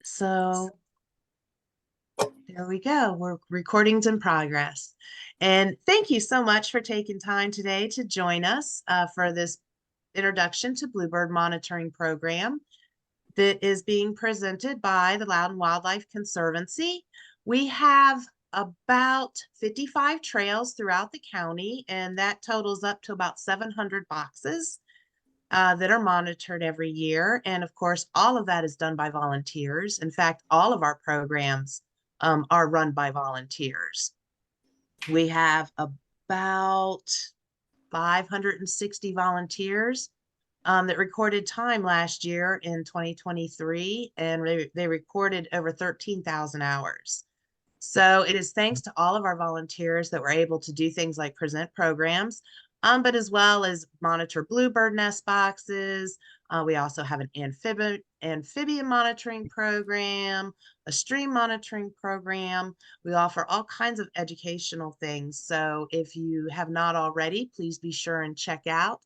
So there we go. We're recordings in progress. And thank you so much for taking time today to join us for this introduction to Bluebird Monitoring Program that is being presented by the Loudon Wildlife Conservancy. We have about 55 trails throughout the county, and that totals up to about 700 boxes that are monitored every year. And of course, all of that is done by volunteers. In fact, all of our programs are run by volunteers. We have about 560 volunteers that recorded time last year in 2023, and they recorded over 13,000 hours. So it is thanks to all of our volunteers that we're able to do things like present programs, but as well as monitor bluebird nest boxes. We also have an amphibian monitoring program, a stream monitoring program. We offer all kinds of educational things. So if you have not already, please be sure and check out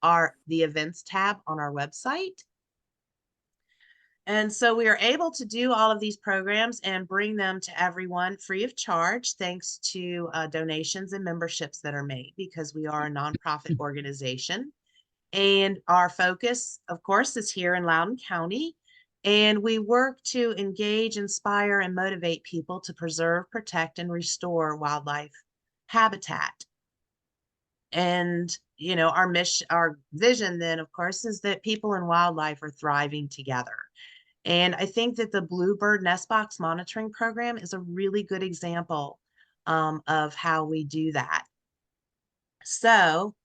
the events tab on our website. And so we are able to do all of these programs and bring them to everyone free of charge, thanks to donations and memberships that are made, because we are a nonprofit organization. And our focus, of course, is here in Loudoun County. And we work to engage, inspire, and motivate people to preserve, protect, and restore wildlife habitat. And, our mission, our vision then, of course, is that people and wildlife are thriving together. And I think that the Bluebird Nest Box Monitoring Program is a really good example of how we do that. So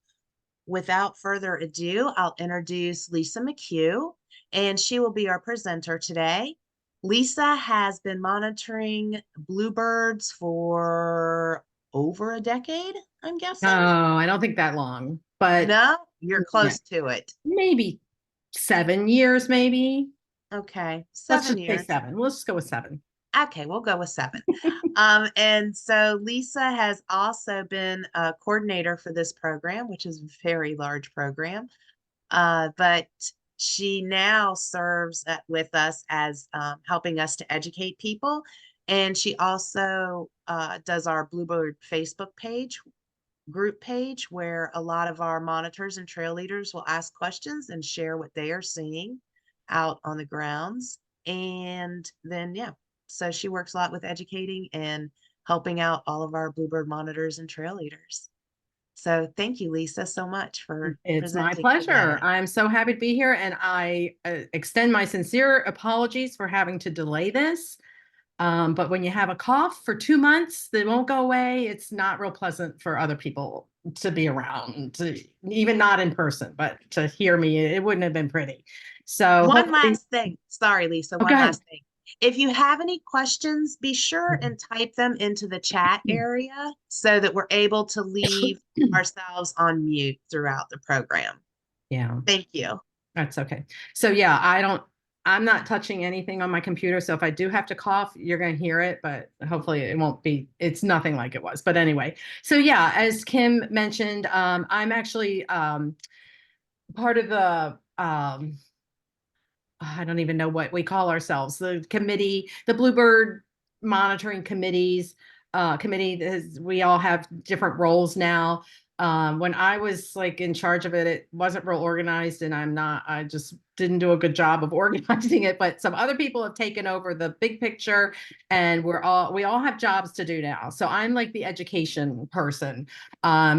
without further ado, I'll introduce Lisa McHugh, and she will be our presenter today. Lisa has been monitoring bluebirds for over a decade, I'm Oh, guessing. I don't think that long, but No, you're yeah, close to it. maybe 7 years, maybe. Okay, Let's 7 just say years. 7. Let's just go with 7. Okay, we'll go with 7. And so Lisa has also been a coordinator for this program, which is a very large program. But she now serves with us as helping us to educate people. And she also does our Bluebird Facebook group page, where a lot of our monitors and trail leaders will ask questions and share what they are seeing out on the grounds. And then, yeah, so she works a lot with educating and helping out all of our Bluebird monitors and trail leaders. So thank you, Lisa, so much for It's my presenting pleasure. today. I'm so happy to be here, and I extend my sincere apologies for having to delay this. But when you have a cough for 2 months that won't go away, it's not real pleasant for other people to be around, even not in person, but to hear me, it wouldn't have been pretty. So One hopefully, last thing. Sorry, Lisa, oh, one go ahead. last thing. If you have any questions, be sure and type them into the chat area so that we're able to leave ourselves on mute throughout the program. Yeah. Thank you. That's okay. So yeah, I'm not touching anything on my computer. So if I do have to cough, you're going to hear it, but hopefully it won't be, it's nothing like it was. But anyway, so yeah, as Kim mentioned, I'm actually part of I don't even know what we call ourselves, the committee, the Bluebird monitoring committee. We all have different roles now. When I was like in charge of it, it wasn't real organized, and I just didn't do a good job of organizing it, but some other people have taken over the big picture, and we all have jobs to do now. So I'm like the education person,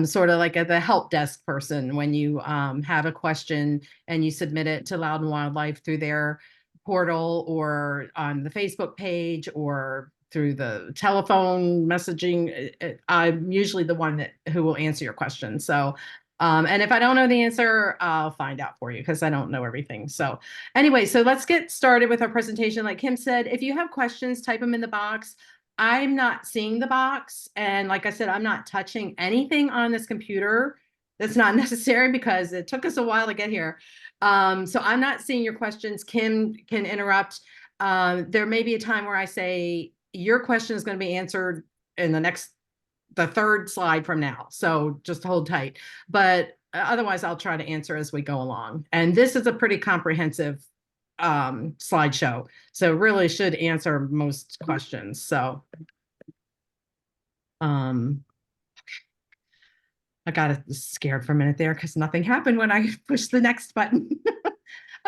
sort of like the help desk person when you have a question and you submit it to Loudon Wildlife through their portal or on the Facebook page or through the telephone messaging. I'm usually the one who will answer your question. So, and if I don't know the answer, I'll find out for you because I don't know everything. So anyway, so let's get started with our presentation. Like Kim said, if you have questions, type them in the box. I'm not seeing the box. And like I said, I'm not touching anything on this computer. That's not necessary because it took us a while to get here. So I'm not seeing your questions. Kim can interrupt. There may be a time where I say, your question is going to be answered in the third slide from now. So just hold tight. But otherwise, I'll try to answer as we go along. And this is a pretty comprehensive slideshow. So really should answer most questions. So um, I got scared for a minute there because nothing happened when I pushed the next button.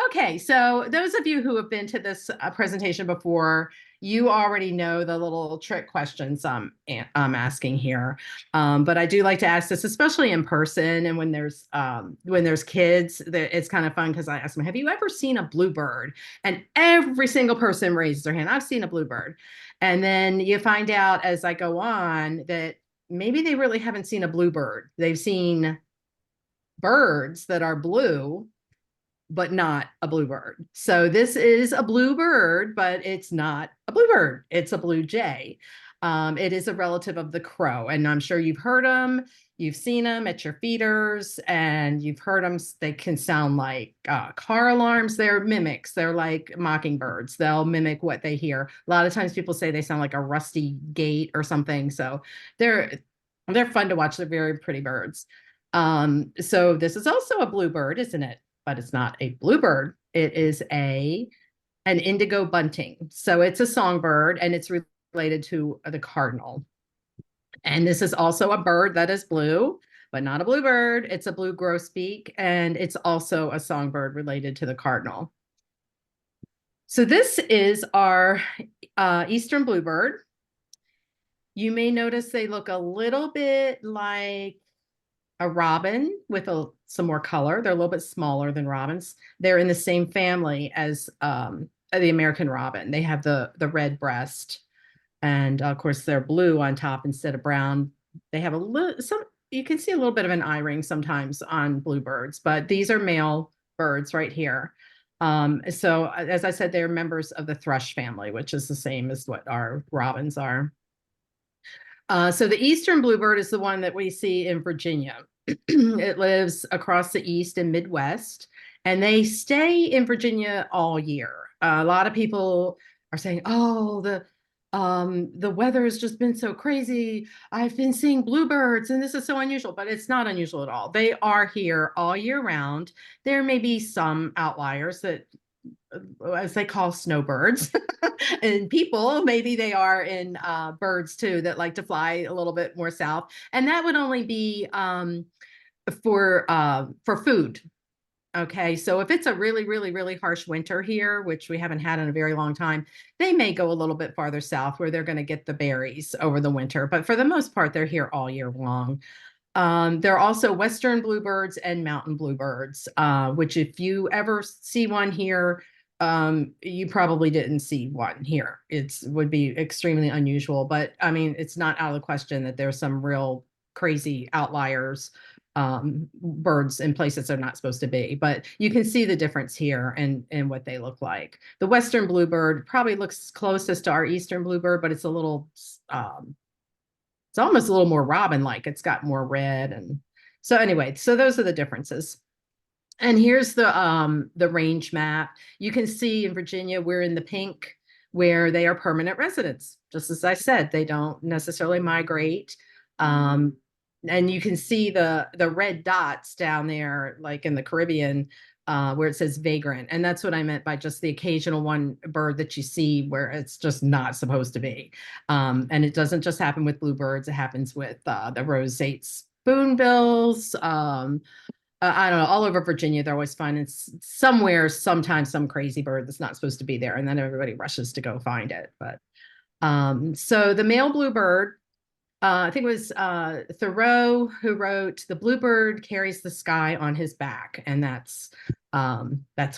Okay, so those of you who have been to this presentation before, you already know the little trick questions I'm asking here. But I do like to ask this, especially in person and when there's kids. That it's kind of fun because I ask them, "Have you ever seen a bluebird?" And every single person raises their hand. I've seen a bluebird, and then you find out as I go on that maybe they really haven't seen a bluebird. They've seen birds that are blue but not a bluebird. So this is a bluebird, but it's not a bluebird. It's a blue jay. It is a relative of the crow, and I'm sure you've heard them. You've seen them at your feeders, and you've heard them. They can sound like car alarms. They're mimics. They're like mockingbirds. They'll mimic what they hear. A lot of times, people say they sound like a rusty gate or something. So they're they're fun to watch. They're very pretty birds. So this is also a bluebird, isn't it? But it's not a bluebird. It is an indigo bunting. So it's a songbird and it's related to the cardinal. And this is also a bird that is blue, but not a bluebird. It's a blue grosbeak, and it's also a songbird related to the cardinal. So this is our eastern bluebird. You may notice they look a little bit like a robin with some more color. They're a little bit smaller than robins. They're in the same family as the American robin. They have the red breast, and of course they're blue on top instead of brown. They have a little some. You can see a little bit of an eye ring sometimes on bluebirds, but these are male birds right here. So as I said, they're members of the thrush family, which is the same as what our robins are. So the eastern bluebird is the one that we see in Virginia. It lives across the east and Midwest, and they stay in Virginia all year. A lot of people are saying, "Oh, the weather has just been so crazy. I've been seeing bluebirds, and this is so unusual." But it's not unusual at all. They are here all year round. There may be some outliers that as they call snowbirds and people maybe they are in birds too that like to fly a little bit more south, and that would only be for food. Okay, so if it's a really harsh winter here, which we haven't had in a very long time, they may go a little bit farther south where they're going to get the berries over the winter, but for the most part they're here all year long. There are also western bluebirds and mountain bluebirds, which if you ever see one here, you probably didn't see one here. It would be extremely unusual, but I mean, it's not out of the question that there's some real crazy outliers, birds in places they're not supposed to be. But you can see the difference here and what they look like. The western bluebird probably looks closest to our eastern bluebird, but it's a little it's almost a little more robin-like. It's got more red. And so anyway, so those are the differences. And here's the range map. You can see in Virginia, we're in the pink where they are permanent residents. Just as I said, they don't necessarily migrate. Um, and you can see the red dots down there, like in the Caribbean, where it says vagrant. And that's what I meant by just the occasional one bird that you see where it's just not supposed to be. And it doesn't just happen with bluebirds, it happens with the roseate spoonbills. I don't know, all over Virginia, they're always finding somewhere, sometimes some crazy bird that's not supposed to be there. And then everybody rushes to go find it. But so the male bluebird, I think it was Thoreau who wrote, "The bluebird carries the sky on his back," and that's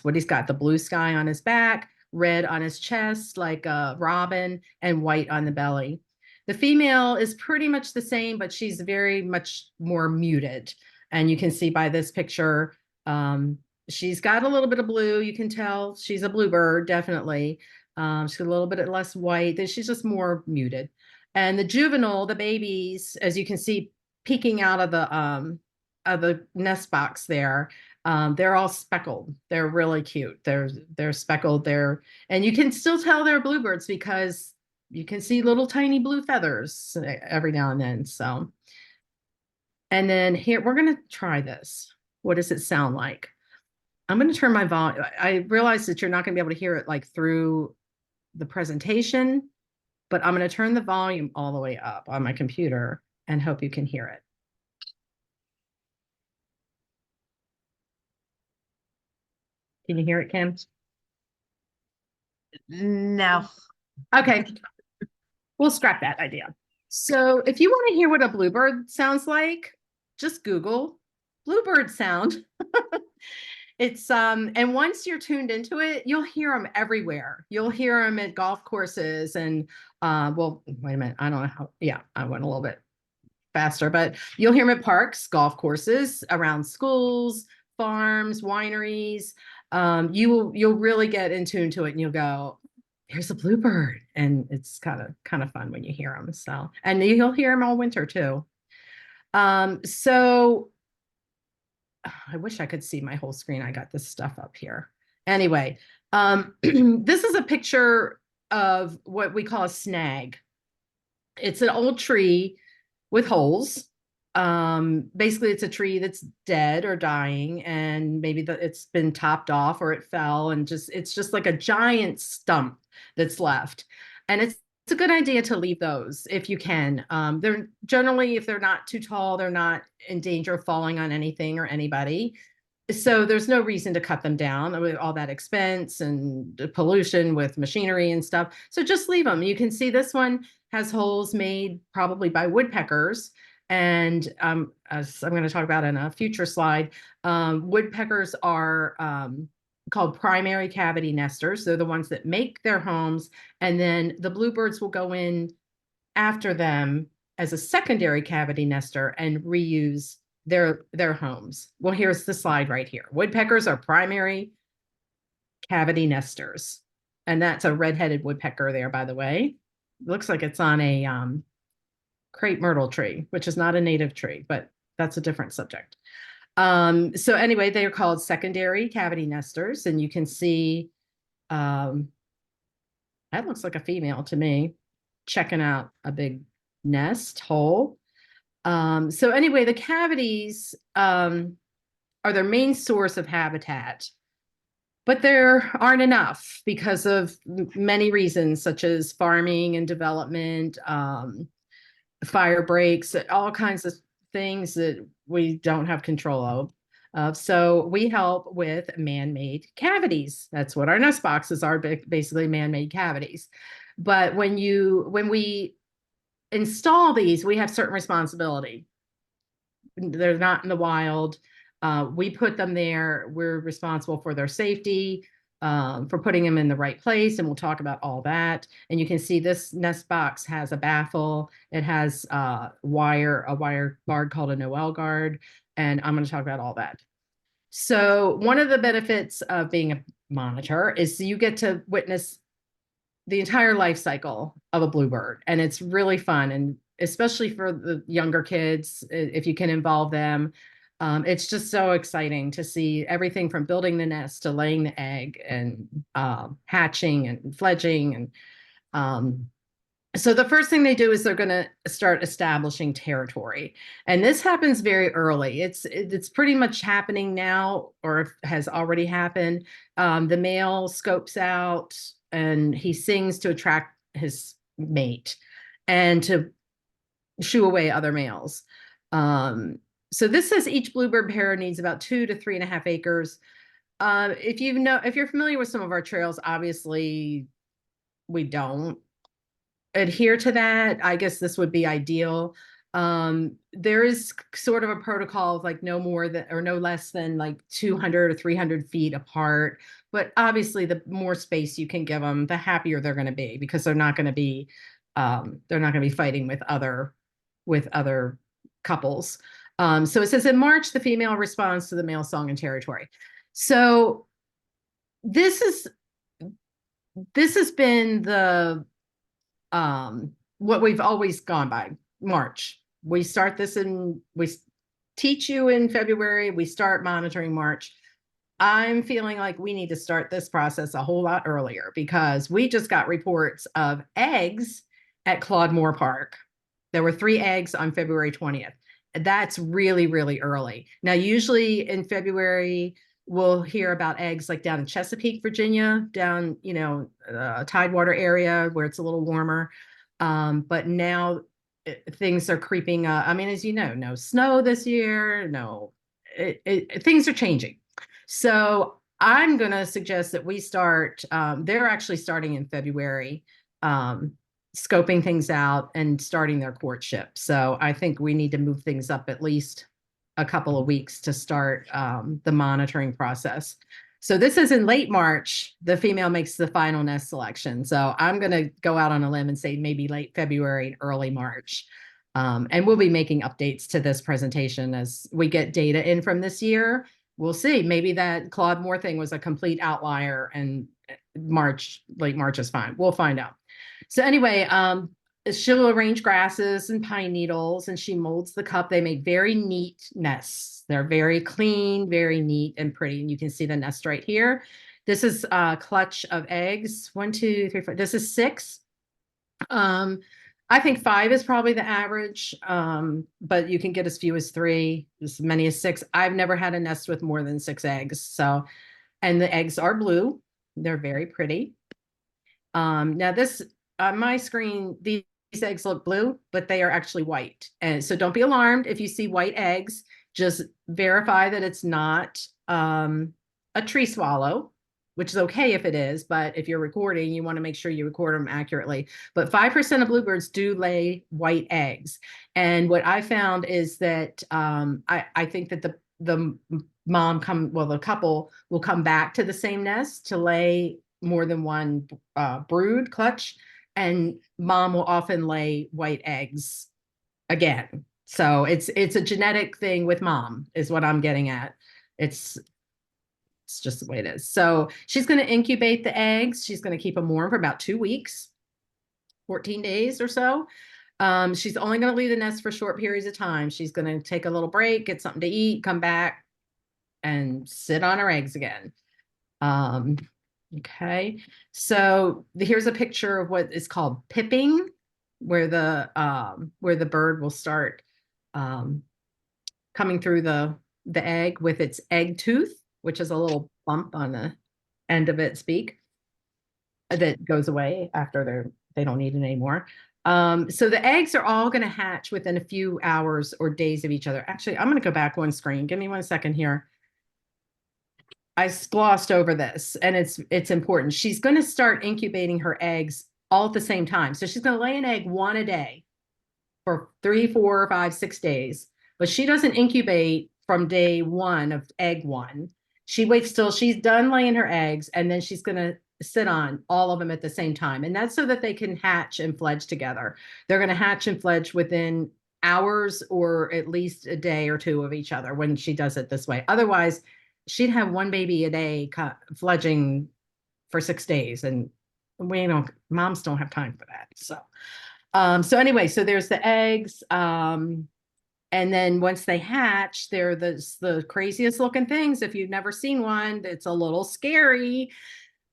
what he's got: the blue sky on his back, red on his chest, like a robin, and white on the belly. The female is pretty much the same, but she's very much more muted, and you can see by this picture, she's got a little bit of blue. You can tell she's a bluebird, definitely. She's got a little bit less white. She's just more muted. And the juvenile, the babies, as you can see, peeking out of the nest box there, they're all speckled. They're really cute. They're speckled. And you can still tell they're bluebirds because you can see little tiny blue feathers every now and then. So, and then here we're gonna try this. What does it sound like? I'm going to turn my volume. I realize that you're not going to be able to hear it like through the presentation, but I'm going to turn the volume all the way up on my computer and hope you can hear it. Can you hear it, Kim? No. Okay, we'll scrap that idea. So if you want to hear what a bluebird sounds like, just Google bluebird sound. It's and once you're tuned into it, you'll hear them everywhere. You'll hear them at golf courses and well, wait a minute. I don't know how. Yeah, I went a little bit faster, but you'll hear them at parks, golf courses, around schools, farms, wineries. You'll really get in tune to it, and you'll go, "There's a bluebird," and it's kind of fun when you hear them. So, and you'll hear them all winter too. So I wish I could see my whole screen. I got this stuff up here. Anyway, this is a picture of what we call a snag. It's an old tree with holes. Basically, it's a tree that's dead or dying, and maybe it's been topped off or it fell, and it's just like a giant stump that's left. And it's a good idea to leave those if you can. They're generally, if they're not too tall, they're not in danger of falling on anything or anybody. So there's no reason to cut them down with all that expense and the pollution with machinery and stuff. So just leave them. You can see this one has holes made probably by woodpeckers. And as I'm going to talk about in a future slide, woodpeckers are called primary cavity nesters. They're the ones that make their homes, and then the bluebirds will go in after them as a secondary cavity nester and reuse their homes. Well, here's the slide right here. Woodpeckers are primary cavity nesters, and that's a red-headed woodpecker there, by the way. Looks like it's on a crepe myrtle tree, which is not a native tree, but that's a different subject. So anyway, they are called secondary cavity nesters, and you can see that looks like a female to me, checking out a big nest hole. So anyway, the cavities are their main source of habitat, but there aren't enough because of many reasons, such as farming and development, fire breaks, all kinds of things that we don't have control of. So we help with man-made cavities. That's what our nest boxes are, basically man-made cavities. But when we install these, we have certain responsibility. They're not in the wild. We put them there. We're responsible for their safety, for putting them in the right place, and we'll talk about all that. And you can see this nest box has a baffle. It has a wire guard called a Noel guard, and I'm going to talk about all that. So one of the benefits of being a monitor is you get to witness the entire life cycle of a bluebird, and it's really fun, and especially for the younger kids, if you can involve them. It's just so exciting to see everything from building the nest to laying the egg and hatching and fledging. And so the first thing they do is they're going to start establishing territory, and this happens very early. It's pretty much happening now, or has already happened. The male scopes out and he sings to attract his mate and to shoo away other males. So this says each bluebird pair needs about 2 to 3.5 acres. If you're familiar with some of our trails, obviously we don't adhere to that. I guess this would be ideal. There is sort of a protocol of like no more than or no less than like 200 or 300 feet apart. But obviously, the more space you can give them, the happier they're going to be, because they're not going to be fighting with other couples. So it says in March, the female responds to the male song and territory. So this has been the what we've always gone by. March. We teach you in February, we start monitoring March. I'm feeling like we need to start this process a whole lot earlier, because we just got reports of eggs at Claude Moore Park. There were 3 eggs on February 20th. That's really, really early. Now, usually in February, we'll hear about eggs like down in Chesapeake, Virginia, down, Tidewater area where it's a little warmer. But now things are creeping up. I mean, as you know, no snow this year, no, things are changing. So I'm going to suggest that we start, they're actually starting in February, um, scoping things out and starting their courtship. So I think we need to move things up at least a couple of weeks to start the monitoring process. So this is in late March, the female makes the final nest selection. So I'm going to go out on a limb and say maybe late February, early March. And we'll be making updates to this presentation as we get data in from this year. We'll see. Maybe that Claude Moore thing was a complete outlier and late March is fine. We'll find out. So anyway, she'll arrange grasses and pine needles and she molds the cup. They make very neat nests. They're very clean, very neat and pretty. And you can see the nest right here. This is a clutch of eggs. 1, 2, 3, 4. This is 6. I think 5 is probably the average, but you can get as few as 3, as many as 6. I've never had a nest with more than 6 eggs. So, and the eggs are blue. They're very pretty. Now this, on my screen, these eggs look blue, but they are actually white. And so don't be alarmed if you see white eggs, just verify that it's not a tree swallow, which is okay if it is, but if you're recording, you want to make sure you record them accurately. But 5% of bluebirds do lay white eggs. And what I found is that I think that the the couple will come back to the same nest to lay more than one brood clutch, and mom will often lay white eggs again. So it's a genetic thing with mom is what I'm getting at. It's just the way it is. So she's going to incubate the eggs. She's going to keep them warm for about 2 weeks, 14 days or so. She's only going to leave the nest for short periods of time. She's going to take a little break, get something to eat, come back and sit on her eggs again. Okay. So here's a picture of what is called pipping, where the bird will start coming through the egg with its egg tooth, which is a little bump on the end of its beak that goes away after they don't need it anymore. So the eggs are all going to hatch within a few hours or days of each other. Actually, I'm going to go back one screen. Give me 1 second here. I glossed over this, and it's important. She's going to start incubating her eggs all at the same time. So she's going to lay an egg one a day for 3, 4, 5, 6 days. But she doesn't incubate from day 1 of egg 1. She waits till she's done laying her eggs, and then she's going to sit on all of them at the same time. And that's so that they can hatch and fledge together. They're going to hatch and fledge within hours or at least a day or 2 of each other when she does it this way. Otherwise, she'd have 1 baby a day fledging for 6 days. And moms don't have time for that. So anyway, so there's the eggs. And then once they hatch, they're the craziest looking things. If you've never seen one, it's a little scary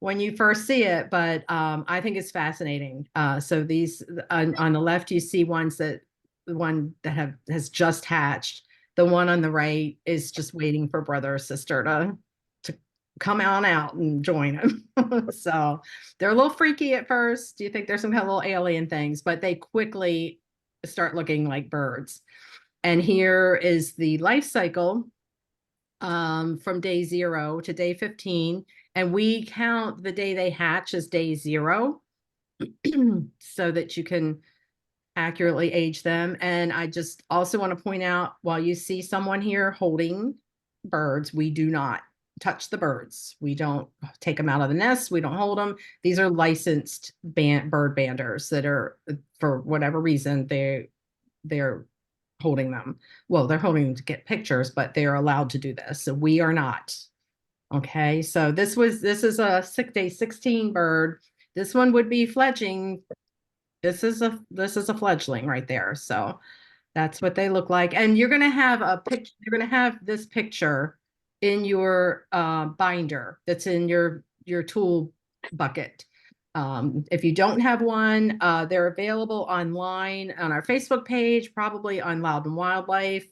when you first see it, but I think it's fascinating. So these on the left, you see the one that has just hatched. The one on the right is just waiting for brother or sister to come on out and join him. So they're a little freaky at first. You think there's some kind of little alien things, but they quickly start looking like birds. And here is the life cycle from day 0 to day 15. And we count the day they hatch as day 0 so that you can accurately age them. And I just also want to point out, while you see someone here holding birds, we do not touch the birds. We don't take them out of the nest. We don't hold them. These are licensed bird banders that are, for whatever reason, they're holding them. Well, they're holding them to get pictures, but they are allowed to do this. So we are not. Okay, so this is a day 16 bird. This one would be fledging. This is a fledgling right there. So that's what they look like. And you're gonna have a picture, you're gonna have this picture in your binder that's in your tool bucket. If you don't have one, they're available online on our Facebook page, probably on Loudon Wildlife.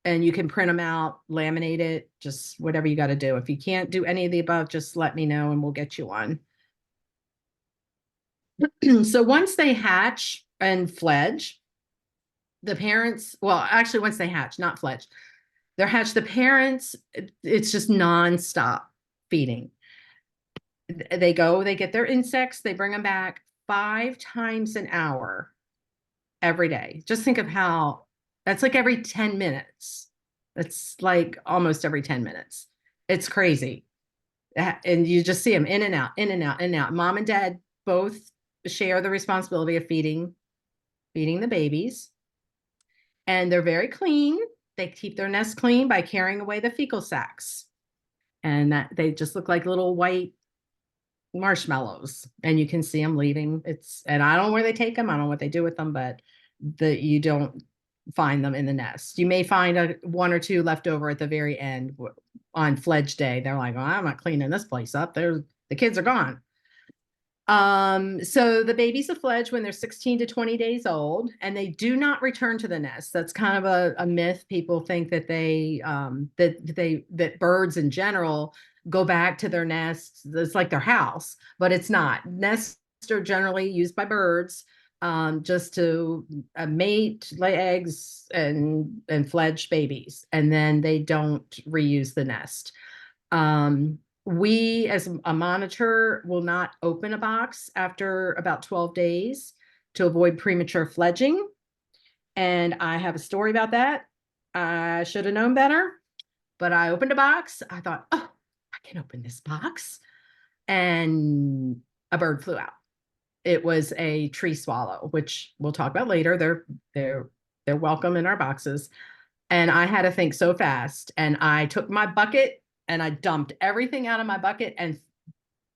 and you can print them out, laminate it, just whatever you got to do. If you can't do any of the above, just let me know and we'll get you one. So once they hatch and fledge, the parents, well, actually, once they hatch, not fledge, they're hatched, the parents, it's just nonstop feeding. They go, they get their insects, they bring them back 5 times an hour every day. Just think of how that's like every 10 minutes. It's like almost every 10 minutes. It's crazy. And you just see them in and out, in and out, in and out. Mom and dad both share the responsibility of feeding the babies. And they're very clean. They keep their nest clean by carrying away the fecal sacs. And that they just look like little white marshmallows, and you can see them leaving. And I don't know where they take them. I don't know what they do with them, but you don't find them in the nest. You may find one or two left over at the very end on fledge day. They're like, oh, I'm not cleaning this place up. The kids are gone. So the babies will fledge when they're 16 to 20 days old, and they do not return to the nest. That's kind of a myth. People think that that birds in general go back to their nests. It's like their house, but it's not. Nests are generally used by birds, just to mate, lay eggs, and fledge babies, and then they don't reuse the nest. We, as a monitor, will not open a box after about 12 days to avoid premature fledging. And I have a story about that. I should have known better, but I opened a box. I thought, oh, I can open this box. And a bird flew out. It was a tree swallow, which we'll talk about later. They're welcome in our boxes. And I had to think so fast. And I took my bucket and I dumped everything out of my bucket and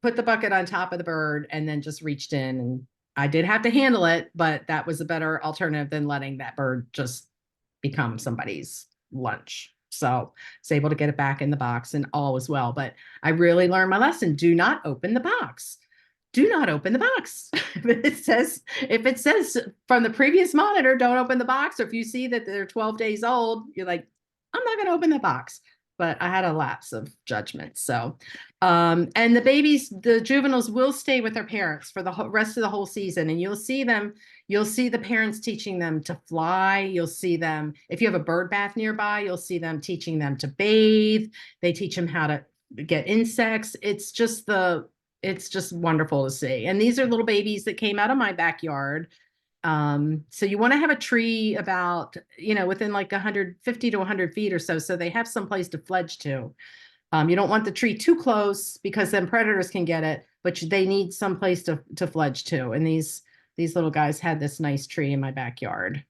put the bucket on top of the bird, and then just reached in. And I did have to handle it, but that was a better alternative than letting that bird just become somebody's lunch. So I was able to get it back in the box, and all was well. But I really learned my lesson. Do not open the box. Do not open the box. If it says from the previous monitor, don't open the box, or if you see that they're 12 days old, you're like, I'm not going to open the box. But I had a lapse of judgment. So, and the juveniles will stay with their parents for the rest of the whole season. And you'll see the parents teaching them to fly. You'll see them, if you have a bird bath nearby, you'll see them teaching them to bathe. They teach them how to get insects. It's just wonderful to see. And these are little babies that came out of my backyard. So you want to have a tree about, within like 150 to 100 feet or so they have some place to fledge to. You don't want the tree too close because then predators can get it, but they need some place to fledge to. And these little guys had this nice tree in my backyard.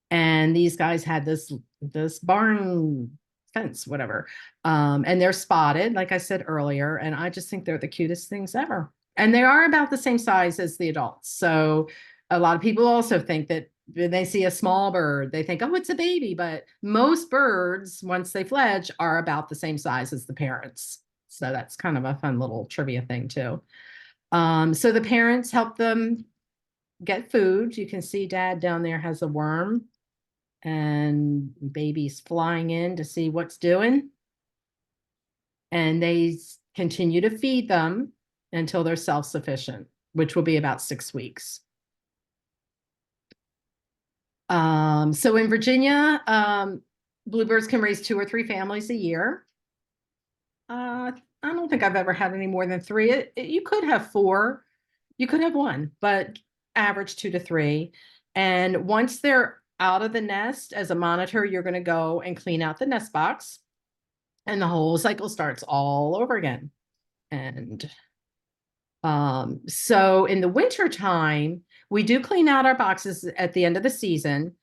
And these guys had this barn fence, whatever. And they're spotted, like I said earlier, and I just think they're the cutest things ever. And they are about the same size as the adults. So a lot of people also think that when they see a small bird, they think, oh, it's a baby. But most birds, once they fledge, are about the same size as the parents. So that's kind of a fun little trivia thing too. So the parents help them get food. You can see Dad down there has a worm, and baby's flying in to see what's doing. And they continue to feed them until they're self-sufficient, which will be about 6 weeks. So in Virginia, bluebirds can raise 2 or 3 families a year. I don't think I've ever had any more than 3. You could have 4, you could have 1, but average 2 to 3. And once they're out of the nest, as a monitor, you're going to go and clean out the nest box, and the whole cycle starts all over again. And so in the winter time, we do clean out our boxes at the end of the season.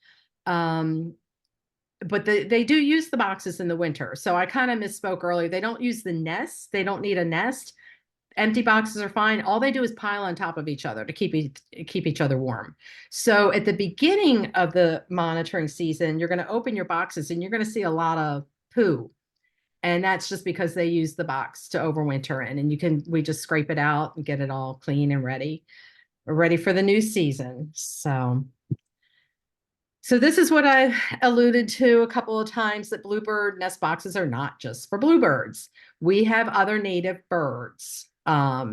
But they do use the boxes in the winter. So I kind of misspoke earlier. They don't use the nest. They don't need a nest. Empty boxes are fine. All they do is pile on top of each other to keep each other warm. So at the beginning of the monitoring season, you're going to open your boxes and you're going to see a lot of poo. And that's just because they use the box to overwinter in, and we just scrape it out and get it all clean and ready. We're ready for the new season. So So this is what I alluded to a couple of times, that bluebird nest boxes are not just for bluebirds. We have other native birds, native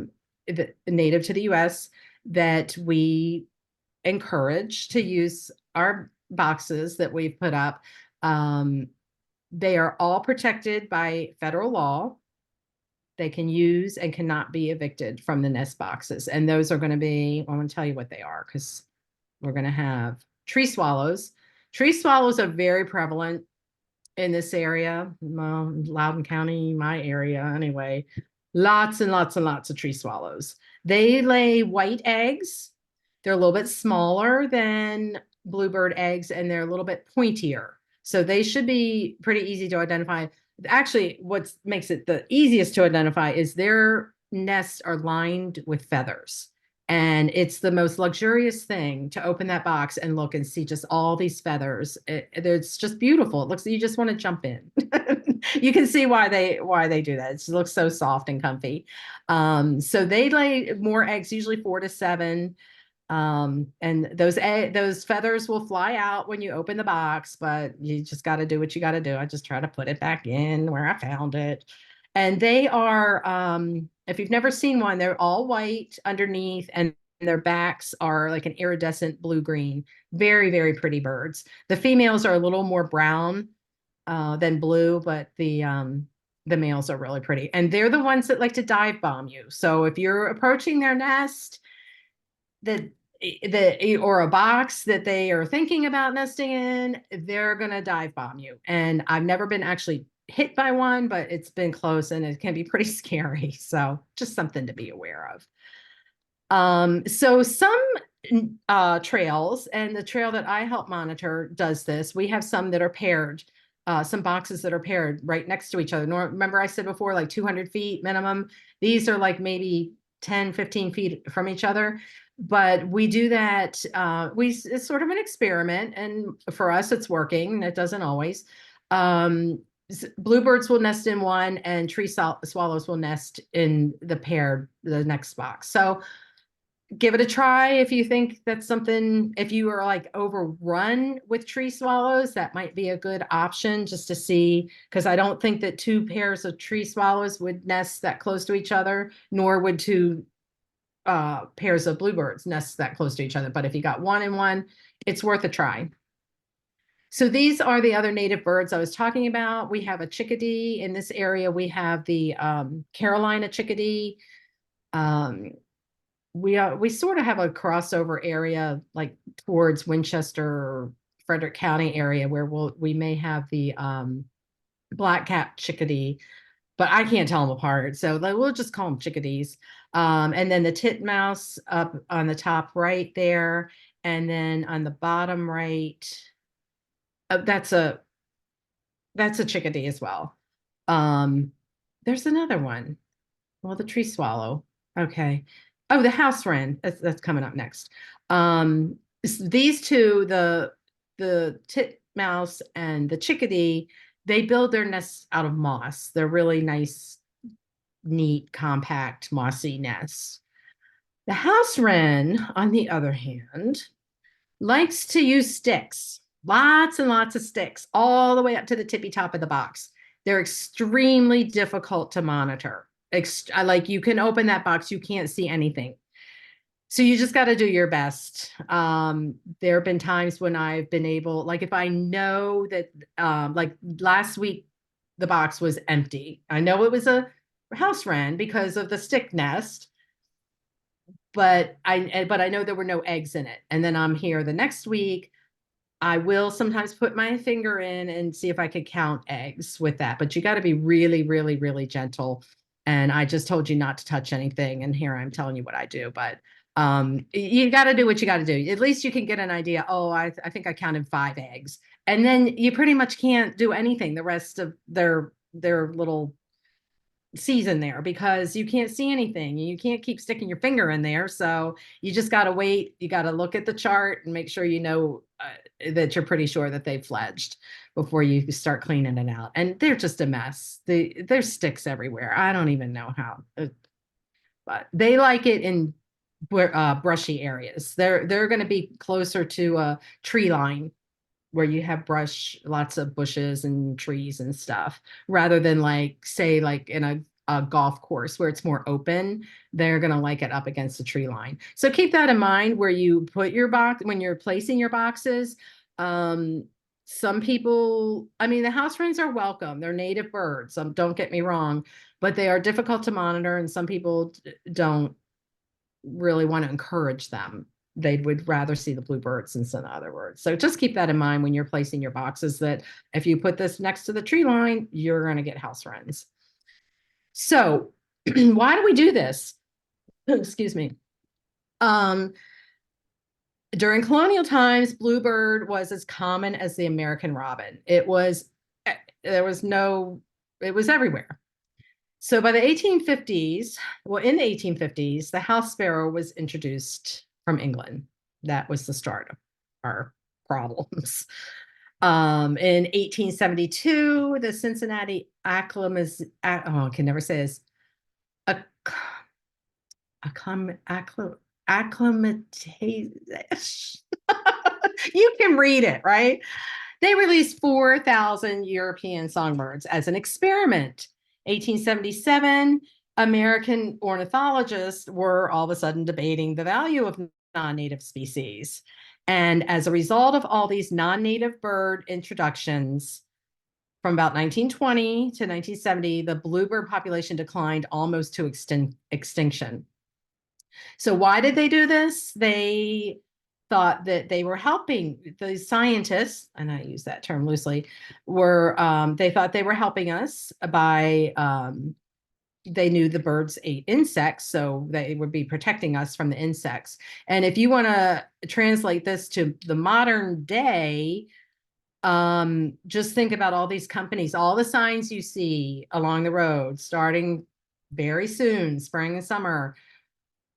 to the US, that we encourage to use our boxes that we've put up. Um, they are all protected by federal law. They can use and cannot be evicted from the nest boxes. And those are going to be, I'm going to tell you what they are, because we're going to have tree swallows. Tree swallows are very prevalent in this area, Loudoun County, my area anyway. Lots and lots and lots of tree swallows. They lay white eggs. They're a little bit smaller than bluebird eggs, and they're a little bit pointier. So they should be pretty easy to identify. Actually, what makes it the easiest to identify is their nests are lined with feathers. And it's the most luxurious thing to open that box and look and see just all these feathers. It's just beautiful. It looks, you just want to jump in. You can see why they do that. It just looks so soft and comfy. So they lay more eggs, usually 4 to 7. And those feathers will fly out when you open the box, but you just got to do what you got to do. I just try to put it back in where I found it. And they are, if you've never seen one, they're all white underneath, and their backs are like an iridescent blue-green. Very, very pretty birds. The females are a little more brown than blue, but the males are really pretty. And they're the ones that like to dive bomb you. So if you're approaching their nest, that or a box that they are thinking about nesting in, they're gonna dive bomb you. And I've never been actually hit by one, but it's been close, and it can be pretty scary. So just something to be aware of. So some trails, and the trail that I help monitor does this. We have some that are paired, some boxes that are paired right next to each other. Remember I said before, like 200 feet minimum. These are like maybe 10, 15 feet from each other. But we do that. It's sort of an experiment, and for us, it's working. It doesn't always. Bluebirds will nest in one, and tree swallows will nest in the next box. So give it a try if you think that's something. If you are like overrun with tree swallows, that might be a good option, just to see, because I don't think that 2 pairs of tree swallows would nest that close to each other, nor would 2 pairs of bluebirds nest that close to each other. But if you got one and one, it's worth a try. So these are the other native birds I was talking about. We have a chickadee in this area. We have the Carolina chickadee. We sort of have a crossover area, like towards Winchester, Frederick County area, where we may have the black cap chickadee, but I can't tell them apart. So we'll just call them chickadees. And then the titmouse up on the top right there. And then on the bottom right, that's a chickadee as well. There's another one. Well, the tree swallow. Okay. Oh, the house wren. That's coming up next. These two, the titmouse and the chickadee, they build their nests out of moss. They're really nice, neat, compact, mossy nests. The house wren, on the other hand, likes to use sticks, lots and lots of sticks, all the way up to the tippy top of the box. They're extremely difficult to monitor. Like, you can open that box, you can't see anything. So you just got to do your best. There have been times when I've been able, like if I know that, like last week, the box was empty. I know it was a house wren because of the stick nest, but I know there were no eggs in it. And then I'm here the next week. I will sometimes put my finger in and see if I could count eggs with that, but you got to be really, really, really gentle. And I just told you not to touch anything, and here I'm telling you what I do. But you got to do what you got to do. At least you can get an idea. Oh, I think I counted 5 eggs, and then you pretty much can't do anything the rest of their little season there, because you can't see anything. You can't keep sticking your finger in there. So you just got to wait. You got to look at the chart and make sure you know that you're pretty sure that they've fledged before you start cleaning it out. And they're just a mess. There's sticks everywhere. I don't even know how, but they like it in brushy areas. They're going to be closer to a tree line where you have brush, lots of bushes and trees and stuff, rather than like, say, like in a golf course where it's more open, they're going to like it up against the tree line. So keep that in mind where you put your box when you're placing your boxes. Um, some people, I mean, the house wrens are welcome. They're native birds. Don't get me wrong, but they are difficult to monitor, and some people don't really want to encourage them. They would rather see the bluebirds instead of other birds. So just keep that in mind when you're placing your boxes, that if you put this next to the tree line, you're going to get house wrens. So why do we do this? Excuse me. Um, During colonial times, bluebird was as common as the American robin. It was everywhere. So by the 1850s, well, in the 1850s, the house sparrow was introduced from England. That was the start of our problems. In 1872, the Cincinnati I can never say this, acclimatization. You can read it, right? They released 4,000 European songbirds as an experiment. 1877, American ornithologists were all of a sudden debating the value of non-native species. And as a result of all these non-native bird introductions, from about 1920 to 1970, the bluebird population declined almost to extinction. So why did they do this? They thought that they were helping the scientists, and I use that term loosely, they thought they were helping us by they knew the birds ate insects, so they would be protecting us from the insects. And if you want to translate this to the modern day, just think about all these companies, all the signs you see along the road, starting very soon, spring and summer.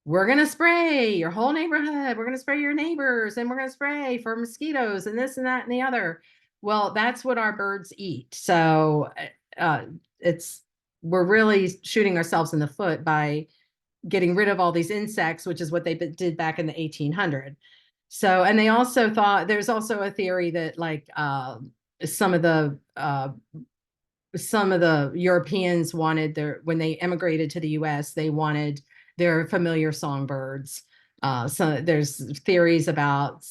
We're going to spray your whole neighborhood. We're going to spray your neighbors, and we're going to spray for mosquitoes and this and that and the other. Well, that's what our birds eat. So uh, we're really shooting ourselves in the foot by getting rid of all these insects, which is what they did back in the 1800s. So, and they also thought, there's also a theory that like some of the Europeans wanted when they emigrated to the US, they wanted their familiar songbirds. So there's theories about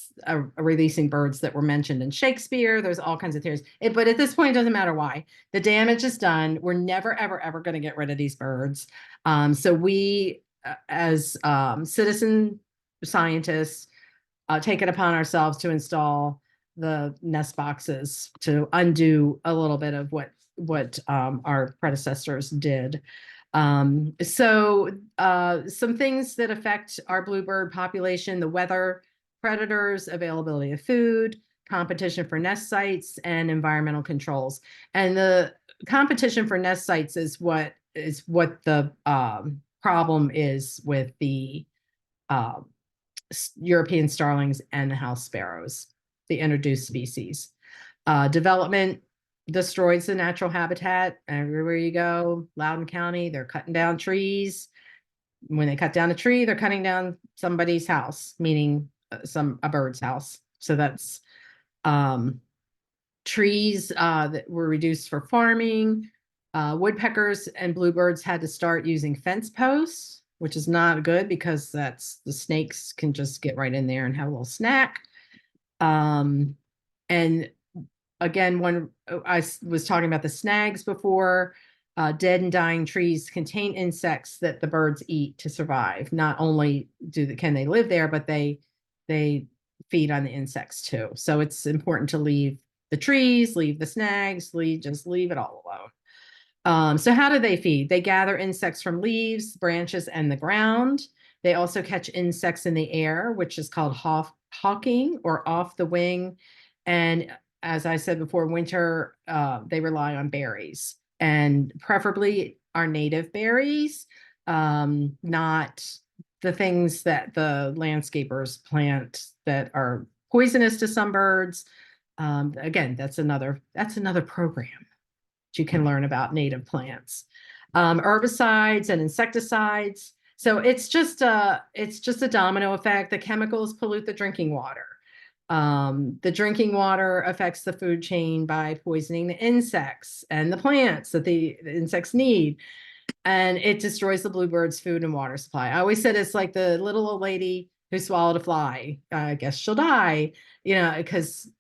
releasing birds that were mentioned in Shakespeare. There's all kinds of theories. But at this point, it doesn't matter why. The damage is done. We're never, ever, ever going to get rid of these birds. So we, as citizen scientists, take it upon ourselves to install the nest boxes to undo a little bit of what our predecessors did. So some things that affect our bluebird population: the weather, predators, availability of food, competition for nest sites, and environmental controls. And the competition for nest sites is what the problem is with the European starlings and the house sparrows, the introduced species. Development destroys the natural habitat. Everywhere you go, Loudoun County, they're cutting down trees. When they cut down a tree, they're cutting down somebody's house, meaning a bird's house. So that's trees that were reduced for farming. Woodpeckers and bluebirds had to start using fence posts, which is not good because the snakes can just get right in there and have a little snack. And again, when I was talking about the snags before, dead and dying trees contain insects that the birds eat to survive. Not only can they live there, but they feed on the insects too. So it's important to leave the trees, leave the snags, just leave it all alone. So how do they feed? They gather insects from leaves, branches, and the ground. They also catch insects in the air, which is called hawking or off the wing. And as I said before, winter, they rely on berries, and preferably our native berries, not the things that the landscapers plant that are poisonous to some birds. Again, that's another program you can learn about native plants. Herbicides and insecticides. So it's just a domino effect. The chemicals pollute the drinking water. The drinking water affects the food chain by poisoning the insects and the plants that the insects need. And it destroys the bluebird's food and water supply. I always said it's like the little old lady who swallowed a fly. I guess she'll die, because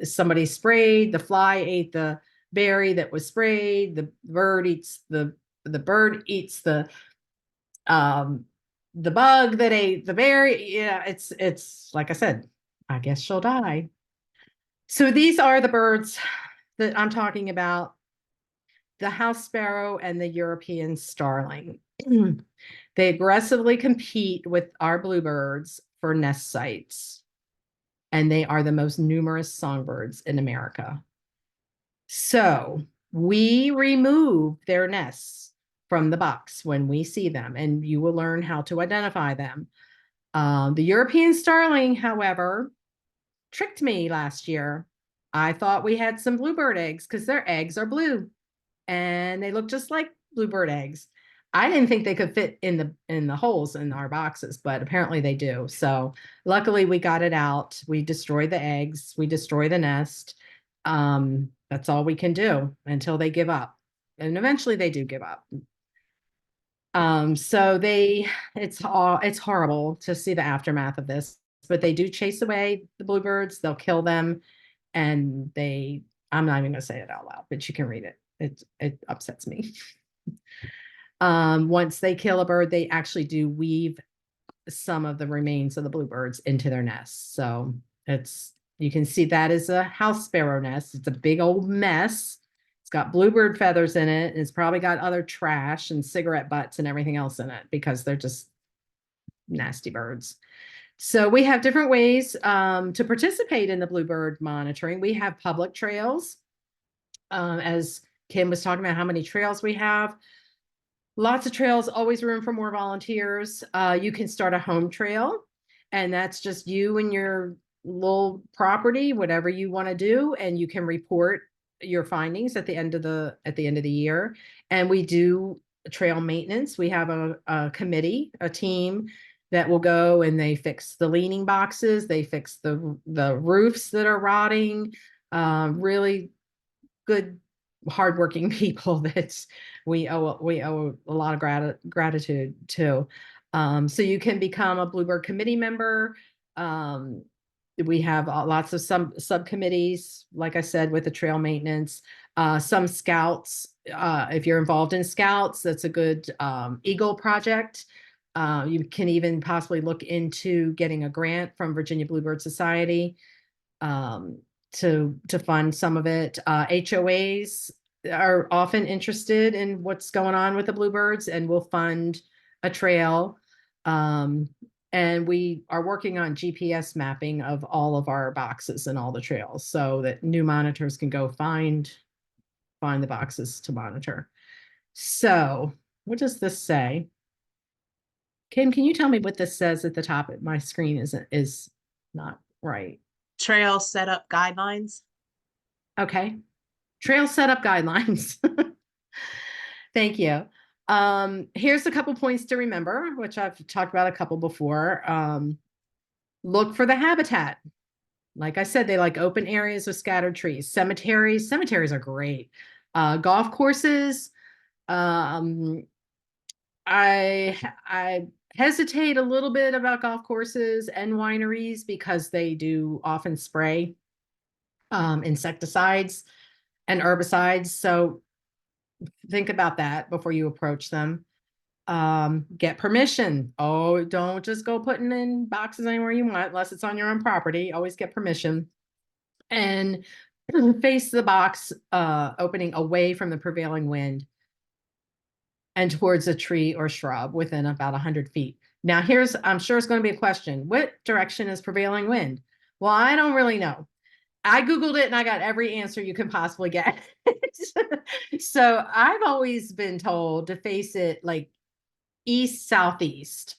somebody sprayed, the fly ate the berry that was sprayed, the bird eats um the bug that ate the berry. Yeah, it's like I said, I guess she'll die. So these are the birds that I'm talking about: the house sparrow and the European starling. They aggressively compete with our bluebirds for nest sites, and they are the most numerous songbirds in America. So we remove their nests from the box when we see them, and you will learn how to identify them. The European starling, however, tricked me last year. I thought we had some bluebird eggs because their eggs are blue and they look just like bluebird eggs. I didn't think they could fit in the holes in our boxes, but apparently they do. So luckily we got it out. We destroy the eggs, we destroy the nest. That's all we can do until they give up. And eventually they do give up. So it's horrible to see the aftermath of this, but they do chase away the bluebirds, they'll kill them, and I'm not even gonna say it out loud, but you can read it. It upsets me. Once they kill a bird, they actually do weave some of the remains of the bluebirds into their nests. So you can see that is a house sparrow nest. It's a big old mess. It's got bluebird feathers in it, and it's probably got other trash and cigarette butts and everything else in it because they're just nasty birds. So we have different ways to participate in the bluebird monitoring. We have public trails, as Kim was talking about how many trails we have. Lots of trails, always room for more volunteers. You can start a home trail, and that's just you and your little property, whatever you want to do, and you can report your findings at the end of the year. And we do trail maintenance. We have a committee, a team that will go and they fix the leaning boxes, they fix the roofs that are rotting. Really good, hardworking people that we owe a lot of gratitude to. So you can become a Bluebird committee member. We have lots of some subcommittees, like I said, with the trail maintenance. Some scouts, if you're involved in scouts, that's a good Eagle project. You can even possibly look into getting a grant from Virginia Bluebird Society. To fund some of it. HOAs are often interested in what's going on with the bluebirds and will fund a trail. And we are working on GPS mapping of all of our boxes and all the trails so that new monitors can go find the boxes to monitor. So what does this say? Kim, can you tell me what this says at the top? My screen is not right. Trail setup guidelines. Okay. Trail setup guidelines. Thank you. Here's a couple points to remember, which I've talked about a couple before. Look for the habitat. Like I said, they like open areas with scattered trees. Cemeteries are great. Golf courses. I hesitate a little bit about golf courses and wineries because they do often spray insecticides and herbicides. So think about that before you approach them. Get permission. Oh, don't just go putting in boxes anywhere you want unless it's on your own property. Always get permission. And face the box opening away from the prevailing wind and towards a tree or shrub within about 100 feet. Now, I'm sure it's going to be a question. What direction is prevailing wind? Well, I don't really know. I Googled it and I got every answer you can possibly get. So I've always been told to face it like east, southeast.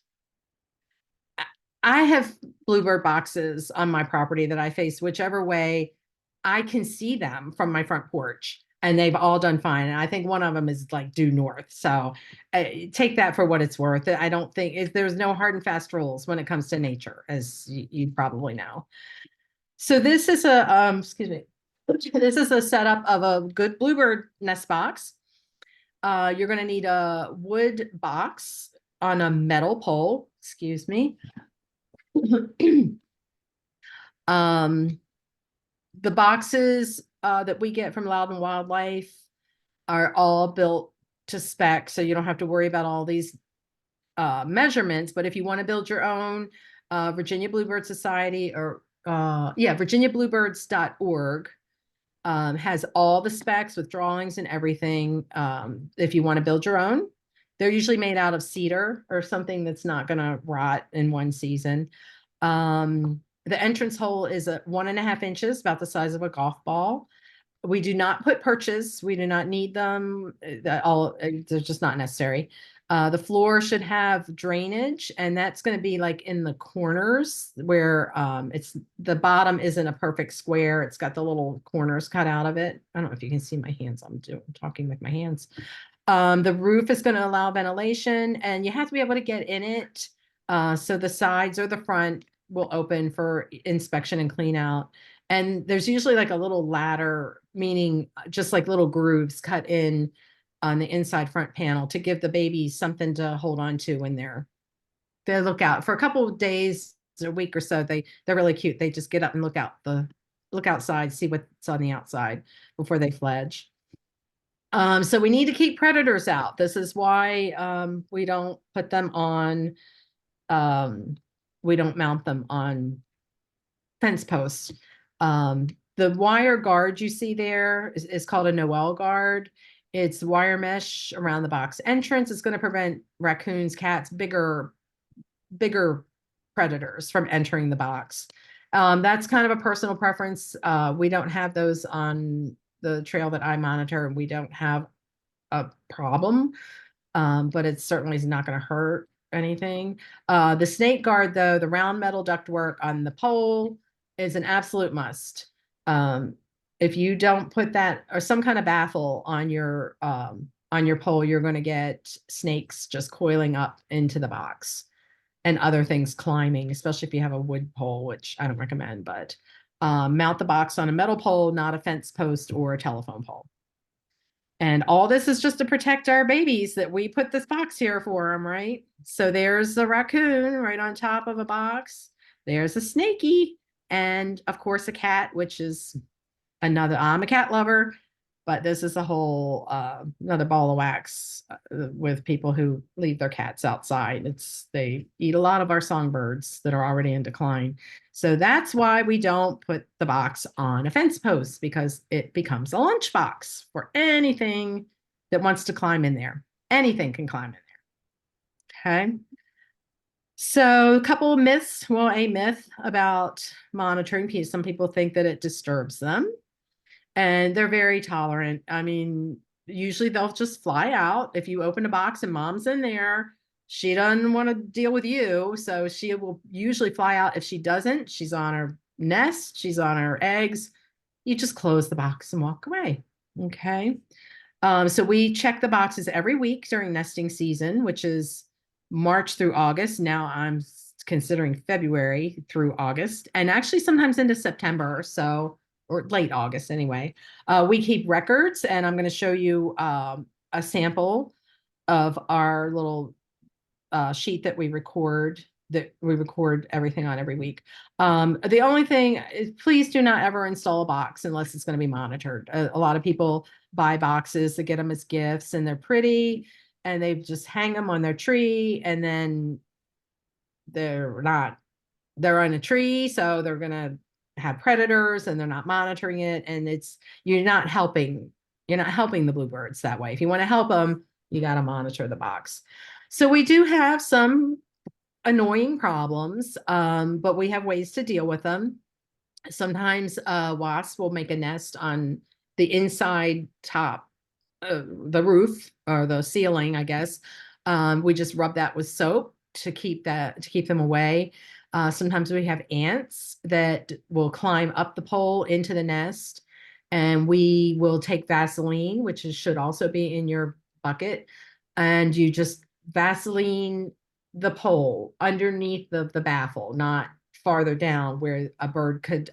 I have bluebird boxes on my property that I face whichever way I can see them from my front porch. and they've all done fine. And I think one of them is like due north. So take that for what it's worth. I don't think there's no hard and fast rules when it comes to nature, as you probably know. So this is a excuse me. This is a setup of a good bluebird nest box. You're going to need a wood box on a metal pole. Excuse me. um, the boxes that we get from Loudon Wildlife are all built to spec, so you don't have to worry about all these measurements. But if you want to build your own, Virginia Bluebird Society or virginiabluebirds.org has all the specs with drawings and everything. If you want to build your own, they're usually made out of cedar or something that's not going to rot in one season. The entrance hole is 1.5 inches, about the size of a golf ball. We do not put perches. We do not need them. They're just not necessary. The floor should have drainage, and that's going to be like in the corners where it's the bottom isn't a perfect square. It's got the little corners cut out of it. I don't know if you can see my hands. I'm talking with my hands. The roof is going to allow ventilation, and you have to be able to get in it. So the sides or the front will open for inspection and clean out. And there's usually like a little ladder, meaning just like little grooves cut in on the inside front panel to give the babies something to hold on to when they look out for a couple of days, a week or so. They're really cute. They just get up and look outside, see what's on the outside before they fledge. So we need to keep predators out. This is why we don't put them on, we don't mount them on fence posts. The wire guard you see there is called a Noel guard. It's wire mesh around the box entrance. It's going to prevent raccoons, cats, bigger predators from entering the box. That's kind of a personal preference. We don't have those on the trail that I monitor, and we don't have a problem, but it certainly is not going to hurt anything. The snake guard, though, the round metal ductwork on the pole is an absolute must. If you don't put that or some kind of baffle on your pole, you're going to get snakes just coiling up into the box and other things climbing, especially if you have a wood pole, which I don't recommend. But mount the box on a metal pole, not a fence post or a telephone pole. And all this is just to protect our babies that we put this box here for them, right? So there's the raccoon right on top of a box. There's a snaky, and of course a cat, which is I'm a cat lover, but this is a whole another ball of wax with people who leave their cats outside. They eat a lot of our songbirds that are already in decline. So that's why we don't put the box on a fence post, because it becomes a lunch box for anything that wants to climb in there. Anything can climb in there. Okay. So a couple of myths. Well, a myth about monitoring. Some people think that it disturbs them, and they're very tolerant. I mean, usually they'll just fly out. If you open a box and mom's in there, she doesn't want to deal with you. So she will usually fly out. If she doesn't, she's on her nest, she's on her eggs. You just close the box and walk away. Okay. So we check the boxes every week during nesting season, which is March through August. Now I'm considering February through August, and actually sometimes into September. So or late August anyway. We keep records, and I'm going to show you a sample of our little sheet that we record everything on every week. The only thing is, please do not ever install a box unless it's going to be monitored. A lot of people buy boxes to get them as gifts, and they're pretty, and they just hang them on their tree, and then they're on a tree, so they're going to have predators, and they're not monitoring it, and you're not helping the bluebirds that way. If you want to help them, you got to monitor the box. So we do have some annoying problems, but we have ways to deal with them. Sometimes wasps will make a nest on the inside top, the roof or the ceiling, I guess. We just rub that with soap to keep them away. Sometimes we have ants that will climb up the pole into the nest. and we will take Vaseline, which should also be in your bucket, and you just Vaseline the pole underneath the baffle, not farther down where a bird could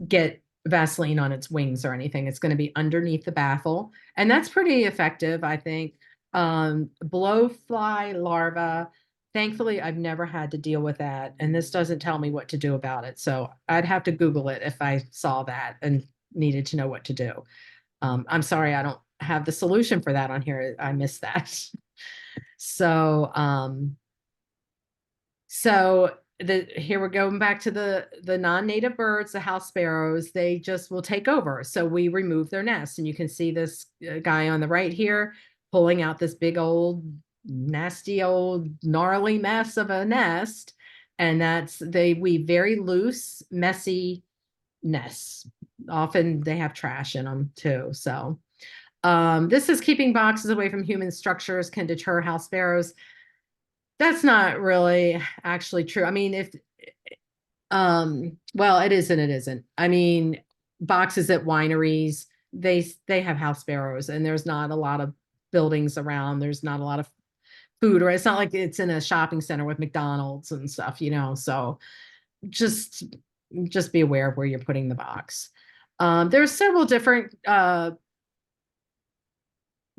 get Vaseline on its wings or anything. It's going to be underneath the baffle. And that's pretty effective, I think. Blowfly larva. Thankfully, I've never had to deal with that. And this doesn't tell me what to do about it. So I'd have to Google it if I saw that and needed to know what to do. I'm sorry, I don't have the solution for that on here. I missed that. So, here we're going back to the non-native birds, the house sparrows. They just will take over. So we remove their nests, and you can see this guy on the right here pulling out this big old nasty old gnarly mess of a nest, and they weave very loose, messy nests. Often they have trash in them too. So this is keeping boxes away from human structures can deter house sparrows. That's not really actually true. I mean, if well, it is and it isn't. I mean, boxes at wineries, they have house sparrows, and there's not a lot of buildings around. There's not a lot of food, or it's not like it's in a shopping center with McDonald's and stuff, so just just be aware of where you're putting the box. There's several different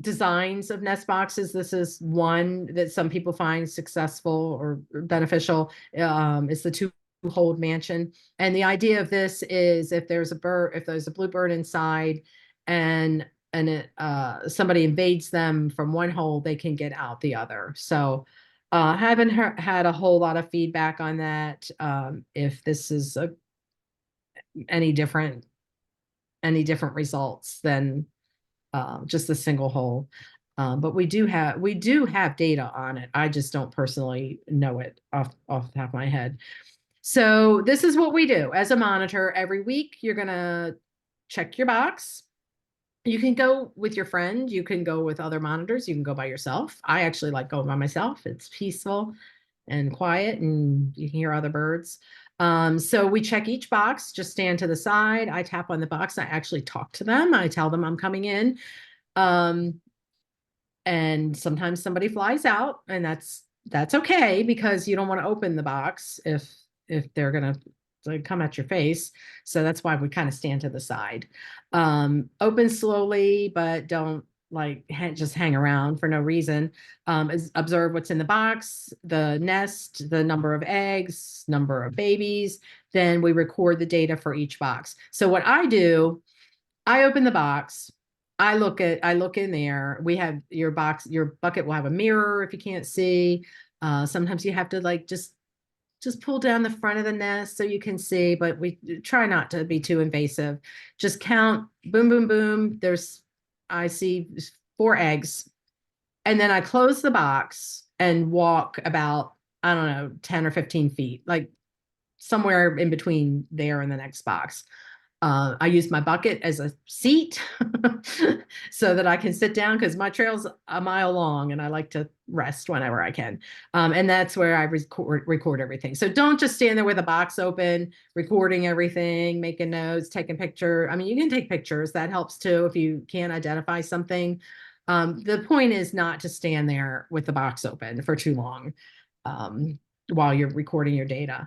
designs of nest boxes. This is one that some people find successful or beneficial. It's the two-hold mansion. And the idea of this is if there's a bluebird inside and somebody invades them from one hole, they can get out the other. So haven't had a whole lot of feedback on that. If this is any different results than just a single hole. But we do have data on it. I just don't personally know it off the top of my head. So this is what we do as a monitor. Every week, you're gonna check your box. You can go with your friend. You can go with other monitors. You can go by yourself. I actually like going by myself. It's peaceful and quiet, and you can hear other birds. So we check each box, just stand to the side. I tap on the box. I actually talk to them. I tell them I'm coming in. And sometimes somebody flies out, and that's okay, because you don't want to open the box if they're going to come at your face. So that's why we kind of stand to the side. Open slowly, but don't just hang around for no reason. Observe what's in the box, the nest, the number of eggs, number of babies. Then we record the data for each box. So what I do, I open the box. I look in there. We have your bucket will have a mirror if you can't see. Sometimes you have to just pull down the front of the nest so you can see, but we try not to be too invasive. Just count, boom, boom, boom. I see 4 eggs. And then I close the box and walk about, I don't know, 10 or 15 feet, like somewhere in between there and the next box. I use my bucket as a seat so that I can sit down, because my trail's a mile long and I like to rest whenever I can. And that's where I record everything. So don't just stand there with a box open, recording everything, making notes, taking picture. I mean, you can take pictures. That helps too if you can't identify something. The point is not to stand there with the box open for too long while you're recording your data.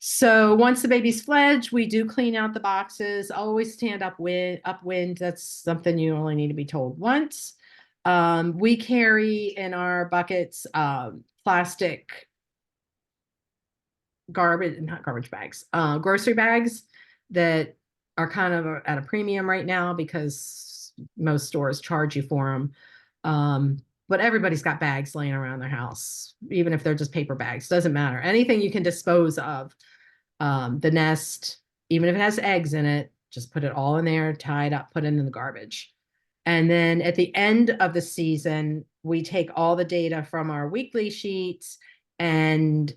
So once the baby's fledged, we do clean out the boxes. Always stand upwind. That's something you only need to be told once. We carry in our buckets plastic not garbage bags, grocery bags that are kind of at a premium right now because most stores charge you for them. But everybody's got bags laying around their house, even if they're just paper bags, doesn't matter. Anything you can dispose of. The nest, even if it has eggs in it, just put it all in there, tie it up, put it in the garbage. And then at the end of the season, we take all the data from our weekly sheets and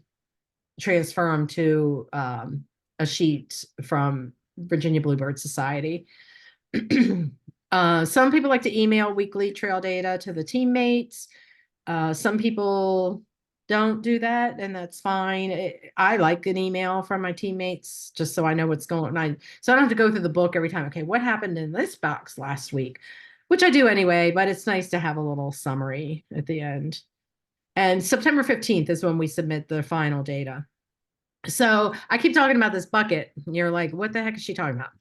transfer them to a sheet from Virginia Bluebird Society. Some people like to email weekly trail data to the teammates. Some people don't do that, and that's fine. I like an email from my teammates just so I know what's going on. So I don't have to go through the book every time. Okay, what happened in this box last week? Which I do anyway, but it's nice to have a little summary at the end. And September 15th is when we submit the final data. So I keep talking about this bucket. You're like, what the heck is she talking about?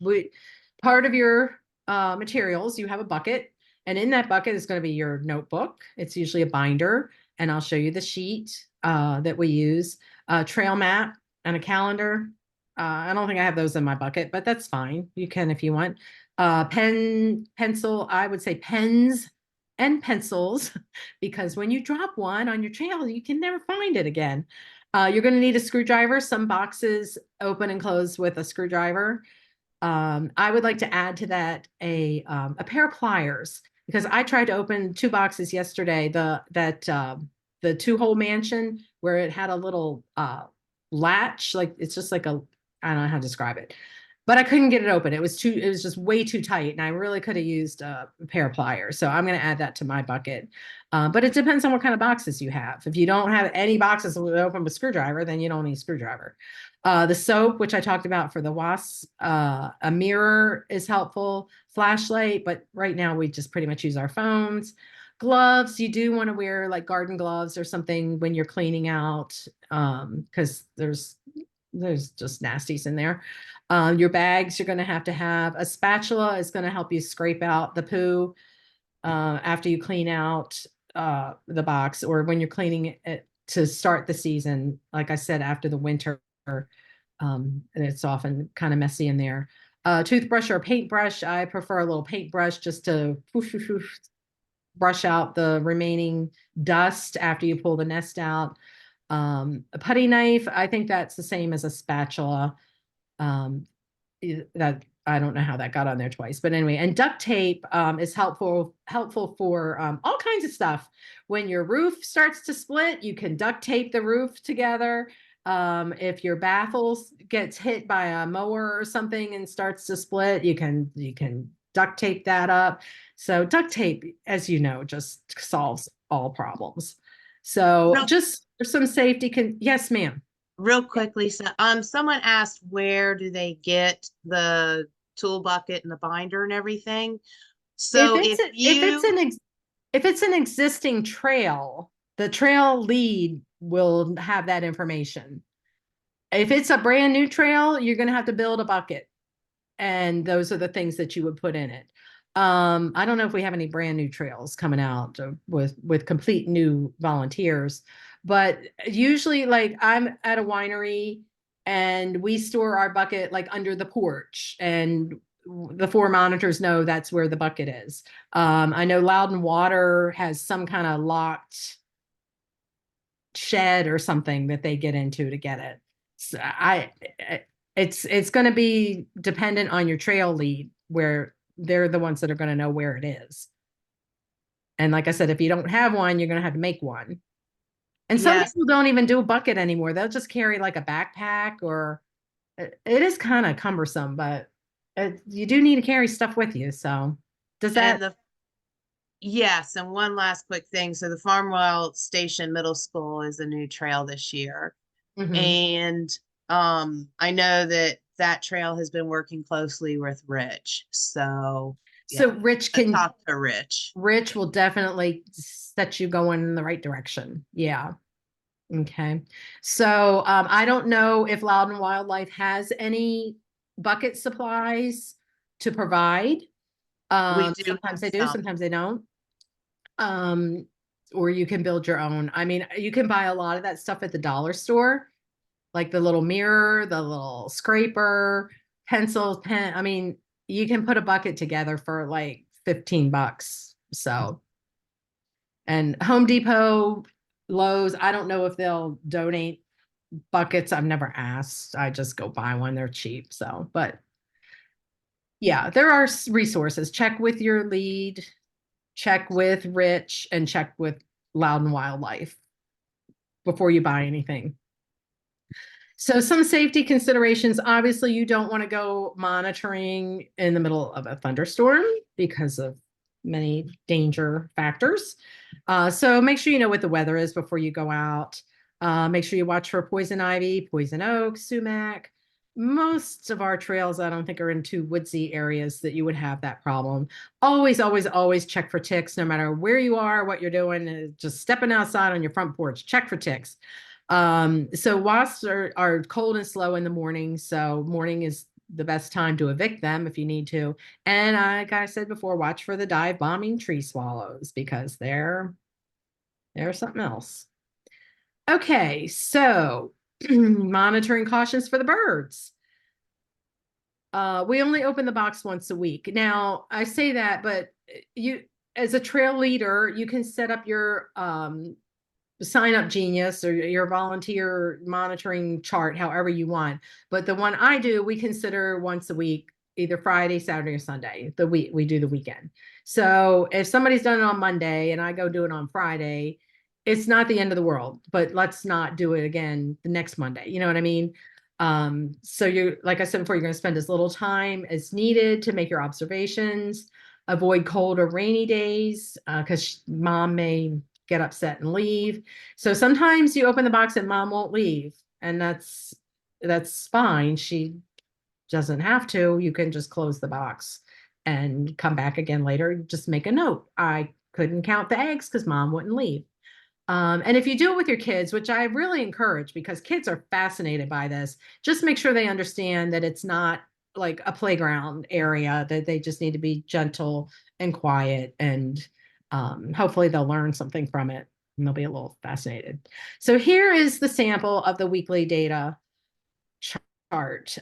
Part of your materials, you have a bucket, and in that bucket is going to be your notebook. It's usually a binder, and I'll show you the sheet that we use, a trail map, and a calendar. I don't think I have those in my bucket, but that's fine. You can if you want. Pencil, I would say pens and pencils, because when you drop one on your trail, you can never find it again. You're going to need a screwdriver. Some boxes open and close with a screwdriver. I would like to add to that a pair of pliers, because I tried to open two boxes yesterday. The two-hole mansion where it had a little latch, like it's just like a, I don't know how to describe it, but I couldn't get it open. It was just way too tight, and I really could have used a pair of pliers. So I'm going to add that to my bucket. But it depends on what kind of boxes you have. If you don't have any boxes with open with screwdriver, then you don't need a screwdriver. The soap, which I talked about for the wasps, a mirror is helpful, flashlight, but right now we just pretty much use our phones. Gloves, you do want to wear like garden gloves or something when you're cleaning out, because there's just nasties in there. Your bags, you're going to have a spatula is going to help you scrape out the poo after you clean out the box, or when you're cleaning it to start the season. Like I said, after the winter, it's often kind of messy in there. Toothbrush or paintbrush. I prefer a little paintbrush just to brush out the remaining dust after you pull the nest out. A putty knife, I think that's the same as a spatula. That I don't know how that got on there twice, but anyway. And duct tape is helpful for all kinds of stuff. When your roof starts to split, you can duct tape the roof together. If your baffles gets hit by a mower or something and starts to split, you can duct tape that up. So duct tape, as you know, just solves all problems. So Real, just for some safety, yes, ma'am. real quickly, so someone asked where do they get the tool bucket and the binder and everything. If So it's a, if it's an existing trail, the trail lead will have that information. If it's a brand new trail, you're going to have to build a bucket, and those are the things that you would put in it. I don't know if we have any brand new trails coming out with complete new volunteers, but usually, like, I'm at a winery and we store our bucket like under the porch, and the four monitors know that's where the bucket is. I know Loudon Water has some kind of locked shed or something that they get into to get it. So it's going to be dependent on your trail lead, where they're the ones that are going to know where it is. And like I said, if you don't have one, you're going to have to make one. And some yes, people don't even do a bucket anymore. They'll just carry like a backpack, or it is kind of cumbersome, but you do need to carry stuff with you. So does that? and the yes, and one last quick thing. So the Farmwell Station Middle School is a new trail this year. Mhm. And I know that that trail has been working closely with Rich. So So yeah, I talked to Rich. Rich will definitely set you going in the right direction. Yeah. Okay. So I don't know if Loudon Wildlife has any bucket supplies to provide. We do Sometimes have they do, some. sometimes they don't. Um, or you can build your own. I mean, you can buy a lot of that stuff at the dollar store, like the little mirror, the little scraper, pencils, pen. I mean, you can put a bucket together for like $15. So, and Home Depot, Lowe's, I don't know if they'll donate buckets. I've never asked. I just go buy one. They're cheap. So, but yeah, there are resources. Check with your lead, check with Rich, and check with Loudon Wildlife before you buy anything. So some safety considerations, obviously you don't want to go monitoring in the middle of a thunderstorm because of many danger factors. So make sure you know what the weather is before you go out. Make sure you watch for poison ivy, poison oak, sumac. Most of our trails, I don't think, are in too woodsy areas that you would have that problem. Always, always, always check for ticks, no matter where you are, what you're doing. Just stepping outside on your front porch, check for ticks. So wasps are cold and slow in the morning. So morning is the best time to evict them if you need to. And like I said before, watch for the dive bombing tree swallows because they're something else. Okay, so monitoring cautions for the birds. We only open the box once a week. Now, I say that, but you, as a trail leader, you can set up your sign up genius or your volunteer monitoring chart however you want. But the one I do, we consider once a week, either Friday, Saturday, or Sunday. The week we do the weekend. So if somebody's done it on Monday and I go do it on Friday, it's not the end of the world, but let's not do it again the next Monday. You know what I mean? So you're, like I said before, you're going to spend as little time as needed to make your observations. Avoid cold or rainy days because mom may get upset and leave. So sometimes you open the box and mom won't leave, and that's fine. She doesn't have to. You can just close the box and come back again later. Just make a note. I couldn't count the eggs because mom wouldn't leave. And if you do it with your kids, which I really encourage because kids are fascinated by this, just make sure they understand that it's not like a playground area, that they just need to be gentle and quiet. And hopefully they'll learn something from it and they'll be a little fascinated. So here is the sample of the weekly data chart.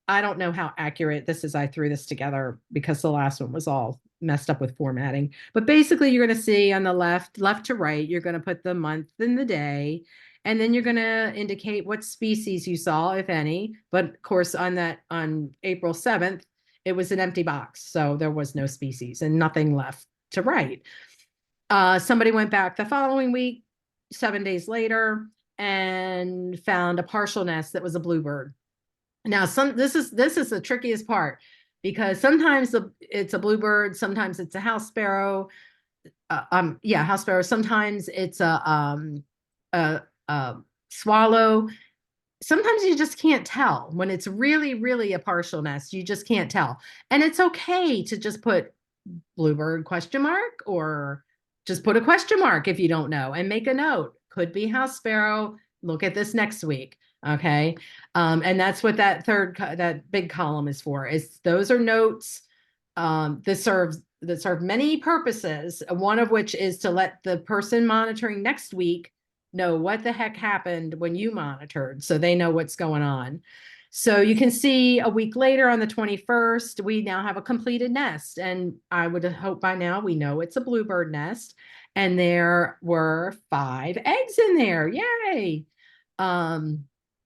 I don't know how accurate this is. I threw this together because the last one was all messed up with formatting. But basically, you're going to see on the left to right, you're going to put the month and the day, and then you're going to indicate what species you saw, if any. But of course, on April 7th, it was an empty box, so there was no species and nothing left to write. Somebody went back the following week, 7 days later, and found a partial nest that was a bluebird. Now, this is the trickiest part because sometimes it's a bluebird, sometimes it's a house sparrow. Yeah, house sparrow. Sometimes it's a swallow. Sometimes you just can't tell when it's really, really a partial nest. You just can't tell, and it's okay to just put bluebird question mark or just put a question mark if you don't know and make a note. Could be house sparrow. Look at this next week. Okay. And that's what that big column is for, is those are notes that serve many purposes, one of which is to let the person monitoring next week know what the heck happened when you monitored so they know what's going on. So you can see a week later on the 21st, we now have a completed nest. And I would hope by now we know it's a bluebird nest. And there were 5 eggs in there. Yay.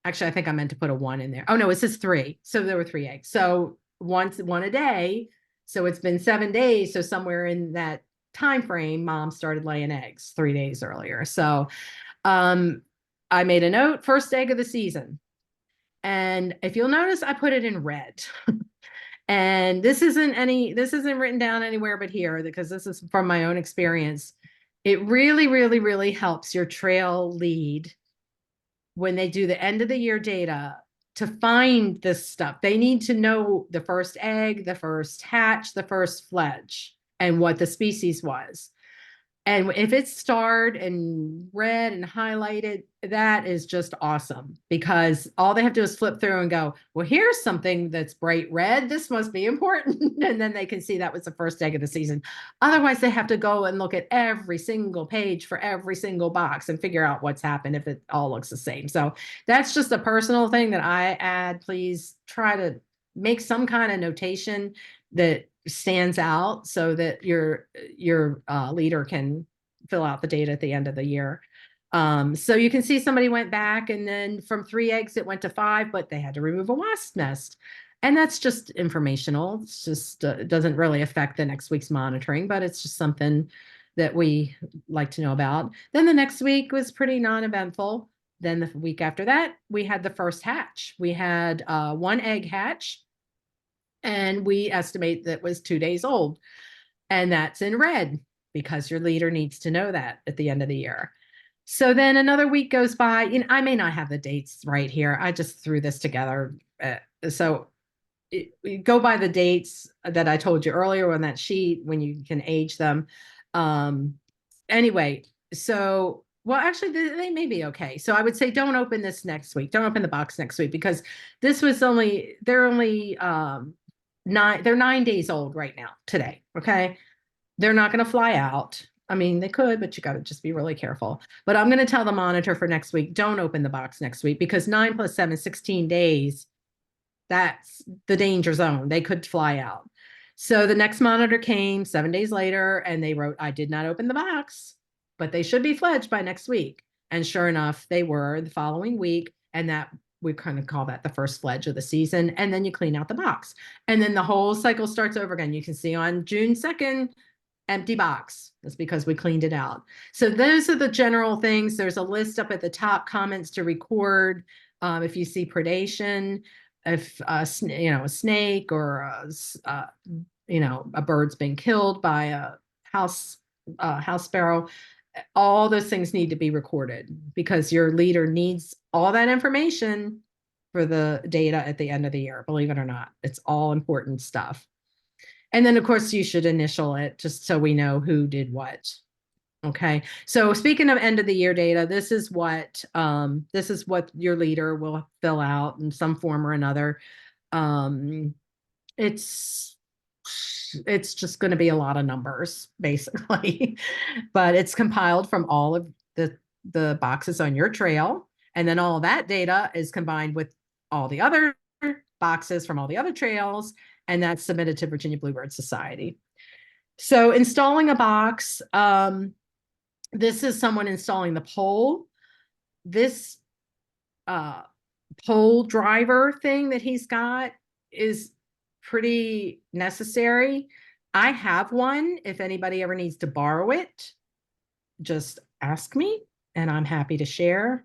Actually, I think I meant to put a 1 in there. Oh no, it says 3. So there were 3 eggs. So one a day. So it's been 7 days. So somewhere in that time frame, mom started laying eggs 3 days earlier. So I made a note, first egg of the season. And if you'll notice, I put it in red. And this isn't written down anywhere but here because this is from my own experience. It really, really, really helps your trail lead when they do the end of the year data to find this stuff. They need to know the first egg, the first hatch, the first fledge, and what the species was. And if it's starred and red and highlighted, that is just awesome because all they have to do is flip through and go, well, here's something that's bright red. This must be important. And then they can see that was the first egg of the season. Otherwise, they have to go and look at every single page for every single box and figure out what's happened if it all looks the same. So that's just a personal thing that I add. Please try to make some kind of notation that stands out so that your leader can fill out the data at the end of the year. So you can see somebody went back and then from 3 eggs it went to 5, but they had to remove a wasp nest. And that's just informational. It's just doesn't really affect the next week's monitoring, but it's just something that we like to know about. Then the next week was pretty non-eventful. Then the week after that, we had the first hatch. We had 1 egg hatch, and we estimate that was 2 days old. And that's in red because your leader needs to know that at the end of the year. So then another week goes by. I may not have the dates right here. I just threw this together. So go by the dates that I told you earlier on that sheet when you can age them. Um, anyway, so well, actually, they may be okay. So I would say don't open this next week. Don't open the box next week because this was they're only 9 days old right now today. Okay, they're not going to fly out. I mean, they could, but you got to just be really careful. But I'm going to tell the monitor for next week, don't open the box next week because 9 plus 7, 16 days, that's the danger zone. They could fly out. So the next monitor came 7 days later and they wrote, I did not open the box, but they should be fledged by next week. And sure enough, they were the following week. And that we kind of call that the first fledge of the season. And then you clean out the box. And then the whole cycle starts over again. You can see on June 2nd, empty box. That's because we cleaned it out. So those are the general things. There's a list up at the top, comments to record. If you see predation, if a snake or a bird's been killed by a house sparrow, all those things need to be recorded because your leader needs all that information for the data at the end of the year. Believe it or not, it's all important stuff. And then, of course, you should initial it just so we know who did what. Okay. So speaking of end of the year data, this is what your leader will fill out in some form or another. Um, it's it's just going to be a lot of numbers, basically, but it's compiled from all of the boxes on your trail, and then all that data is combined with all the other boxes from all the other trails, and that's submitted to Virginia Bluebird Society. So installing a box, this is someone installing the pole. This uh, pole driver thing that he's got is pretty necessary. I have one. If anybody ever needs to borrow it, just ask me and I'm happy to share.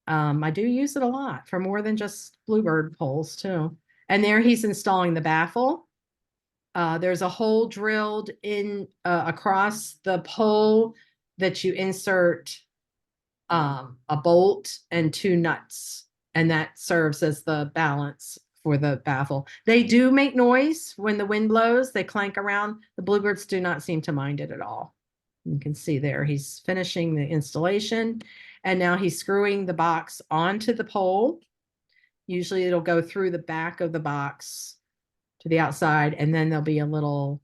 I do use it a lot for more than just Bluebird poles too. And there he's installing the baffle. There's a hole drilled in across the pole that you insert a bolt and two nuts, and that serves as the balance for the baffle. They do make noise when the wind blows. They clank around. The bluebirds do not seem to mind it at all. You can see there he's finishing the installation, and now he's screwing the box onto the pole. Usually it'll go through the back of the box to the outside, and then there'll be a little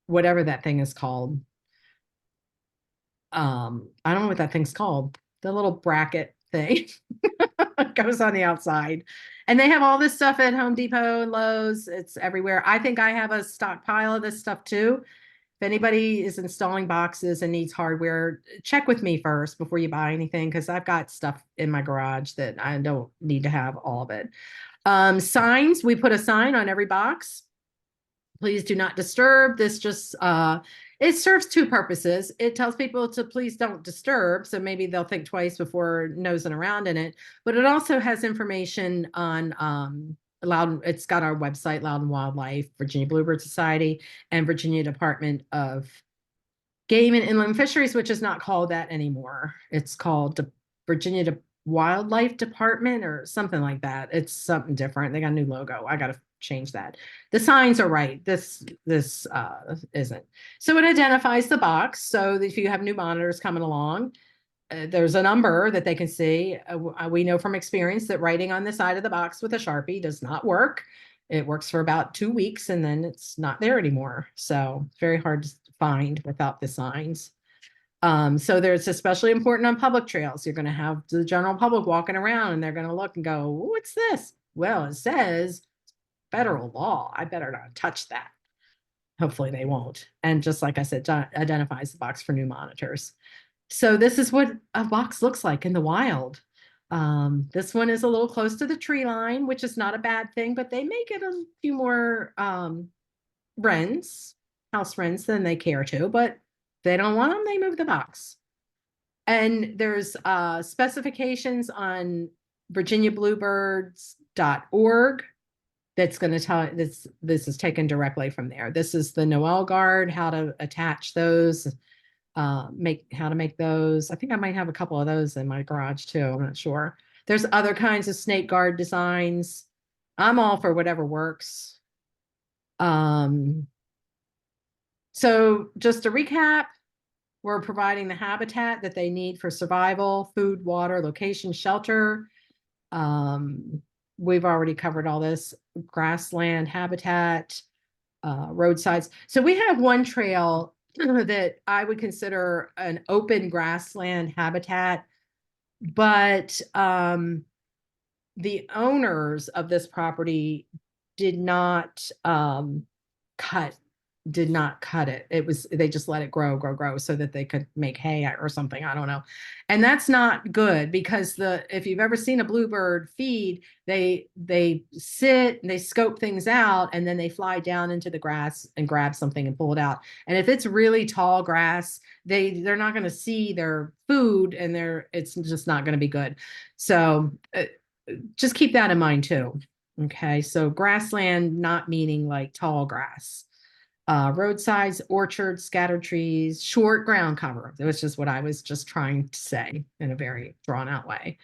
whatever that thing is called. I don't know what that thing's called. The little bracket thing goes on the outside. And they have all this stuff at Home Depot and Lowe's. It's everywhere. I think I have a stockpile of this stuff too. If anybody is installing boxes and needs hardware, check with me first before you buy anything because I've got stuff in my garage that I don't need to have all of it. Signs, we put a sign on every box. Please do not disturb. This just it serves two purposes. It tells people to please don't disturb, so maybe they'll think twice before nosing around in it. But it also has information on Loudon. It's got our website, Loudon Wildlife, Virginia Bluebird Society, and Virginia Department of Game and Inland Fisheries, which is not called that anymore. It's called Virginia Wildlife Department or something like that. It's something different. They got a new logo. I got to change that. The signs are right. This isn't. So it identifies the box. So if you have new monitors coming along, there's a number that they can see. We know from experience that writing on the side of the box with a Sharpie does not work. It works for about 2 weeks and then it's not there anymore. So it's very hard to find without the signs. So there's especially important on public trails. You're going to have the general public walking around and they're going to look and go, what's this? Well, it says federal law. I better not touch that. Hopefully they won't. And just like I said, identifies the box for new monitors. So this is what a box looks like in the wild. This one is a little close to the tree line, which is not a bad thing, but they may get a few more house wrens than they care to, but they don't want them, they move the box. And there's specifications on virginiabluebirds.org that's going to tell this is taken directly from there. This is the Noel Guard, how to attach those. make how to make those. I think I might have a couple of those in my garage too. I'm not sure. There's other kinds of snake guard designs. I'm all for whatever works. Um, so just to recap, we're providing the habitat that they need for survival, food, water, location, shelter. Um, we've already covered all this grassland habitat, roadsides. So we have one trail that I would consider an open grassland habitat, but the owners of this property did not cut did not cut it. It was they just let it grow so that they could make hay or something. I don't know. And that's not good because the if you've ever seen a bluebird feed, they sit and they scope things out and then they fly down into the grass and grab something and pull it out. And if it's really tall grass, they're not going to see their food and it's just not going to be good. So just keep that in mind too. Okay, so grassland not meaning like tall grass. Roadsides, orchards, scattered trees, short ground cover. That was just what I was just trying to say in a very drawn out way.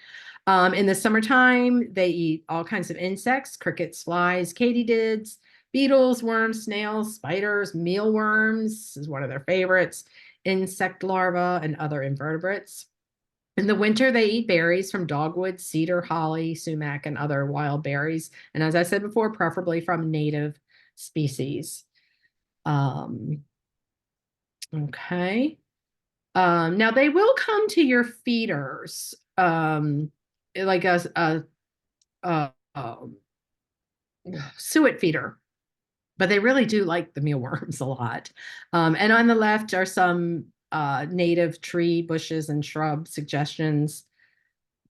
In the summertime, they eat all kinds of insects, crickets, flies, katydids, beetles, worms, snails, spiders, mealworms is one of their favorites, insect larvae, and other invertebrates. In the winter, they eat berries from dogwood, cedar, holly, sumac, and other wild berries. And as I said before, preferably from native species. Um, okay. Now they will come to your feeders, like a suet feeder, but they really do like the mealworms a lot. And on the left are some native tree, bushes, and shrub suggestions.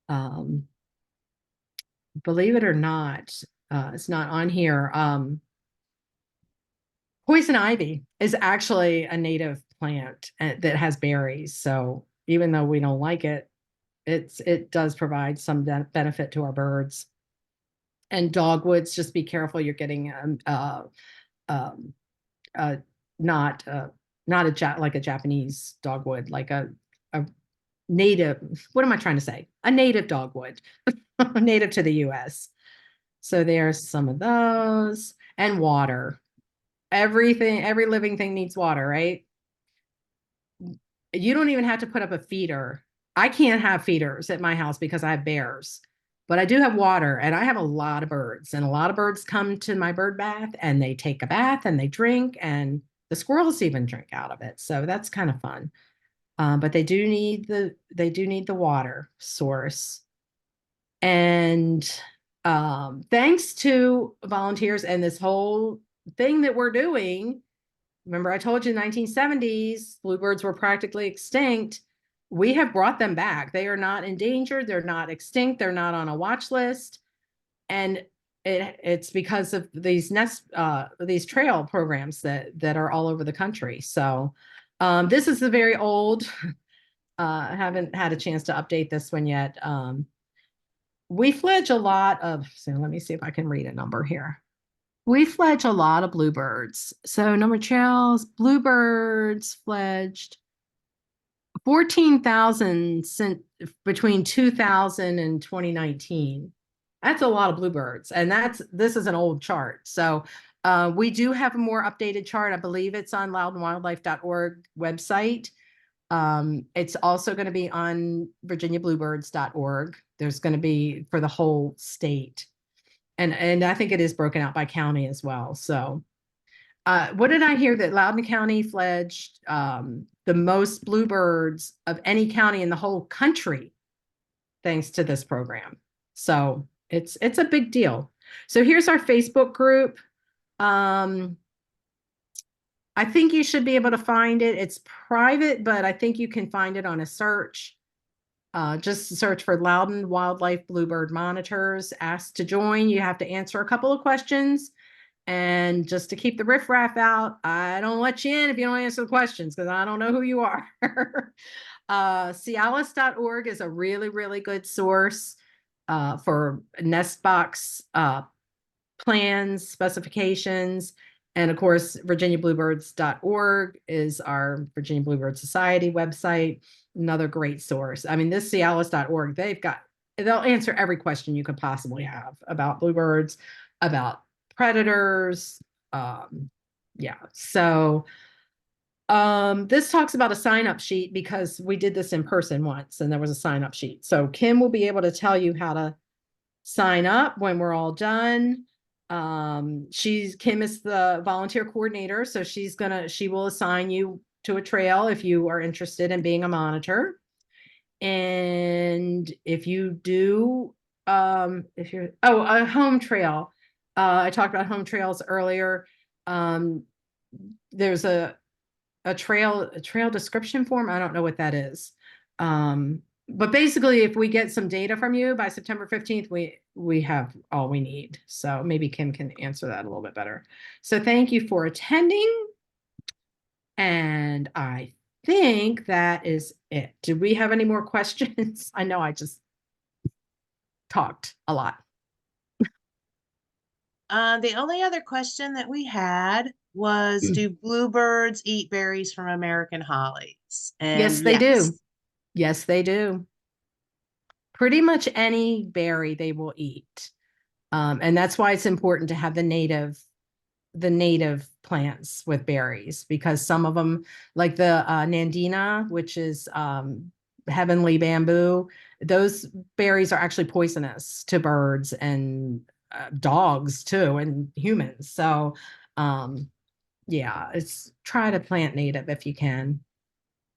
Um, believe it or not, it's not on here. Poison ivy is actually a native plant that has berries. So even though we don't like it, it does provide some benefit to our birds. And dogwoods, just be careful. You're getting um, uh, not not like a Japanese dogwood, like a native. What am I trying to say? A native dogwood, native to the U.S. So there's some of those and water. Every living thing needs water, right? You don't even have to put up a feeder. I can't have feeders at my house because I have bears, but I do have water and I have a lot of birds, and a lot of birds come to my bird bath and they take a bath and they drink, and the squirrels even drink out of it. So that's kind of fun. But they do need the water source. And thanks to volunteers and this whole thing that we're doing, remember I told you in the 1970s, bluebirds were practically extinct. We have brought them back. They are not endangered. They're not extinct. They're not on a watch list. And it's because of these trail programs that are all over the country. So this is the very old. I haven't had a chance to update this one yet. We fledge a lot of, so let me see if I can read a number here. We fledge a lot of bluebirds. So number trails, bluebirds fledged 14,000 since between 2000 and 2019. That's a lot of bluebirds. And this is an old chart. So we do have a more updated chart. I believe it's on loudonwildlife.org website. It's also going to be on virginiabluebirds.org. There's going to be for the whole state. And I think it is broken out by county as well. So what did I hear that Loudoun County fledged the most bluebirds of any county in the whole country thanks to this program. So it's a big deal. So here's our Facebook group. I think you should be able to find it. It's private, but I think you can find it on a search. Just search for Loudoun Wildlife Bluebird Monitors. Ask to join. You have to answer a couple of questions. And just to keep the riffraff out, I don't let you in if you don't answer the questions because I don't know who you are. Cialis.org is a really, really good source for nest box plans, specifications, And of course, virginiabluebirds.org is our Virginia Bluebird Society website, another great source. I mean, this Cialis.org, they'll answer every question you could possibly have about bluebirds, about predators. Um, yeah. So this talks about a sign up sheet because we did this in person once and there was a sign up sheet. So Kim will be able to tell you how to sign up when we're all done. Kim is the volunteer coordinator, so she will assign you to a trail if you are interested in being a monitor. And if you do, if you're a home trail. I talked about home trails earlier. There's a trail description form. I don't know what that is. But basically, if we get some data from you by September 15th, we have all we need. So maybe Kim can answer that a little bit better. So thank you for attending. And I think that is it. Do we have any more questions? I know I just talked a lot. The only other question that we had was, do bluebirds eat berries from American hollies? And Yes, they do. yes. Yes, they do. Pretty much any berry they will eat. And that's why it's important to have the native plants with berries, because some of them, like the Nandina, which is heavenly bamboo, those berries are actually poisonous to birds and dogs too, and humans. So um, yeah, it's try to plant native if you can,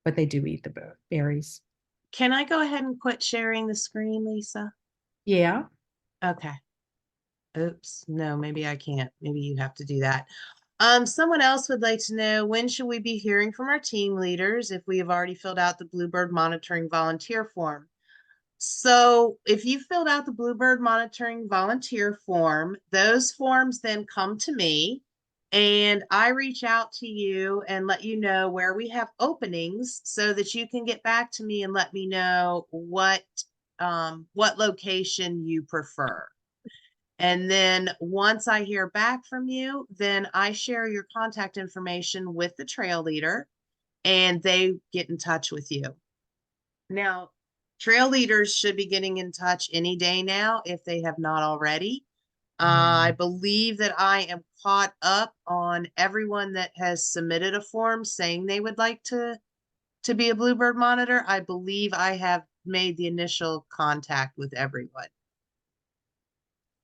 but they do eat the berries. Can I go ahead and quit sharing the screen, Lisa? Yeah. Okay. Oops. No, maybe I can't. Maybe you have to do that. Someone else would like to know, when should we be hearing from our team leaders if we have already filled out the Bluebird monitoring volunteer form? So if you filled out the Bluebird monitoring volunteer form, those forms then come to me and I reach out to you and let you know where we have openings so that you can get back to me and let me know what location you prefer. And then once I hear back from you, then I share your contact information with the trail leader and they get in touch with you. Now, trail leaders should be getting in touch any day now if they have not already. I believe that I am caught up on everyone that has submitted a form saying they would like to be a Bluebird monitor. I believe I have made the initial contact with everyone.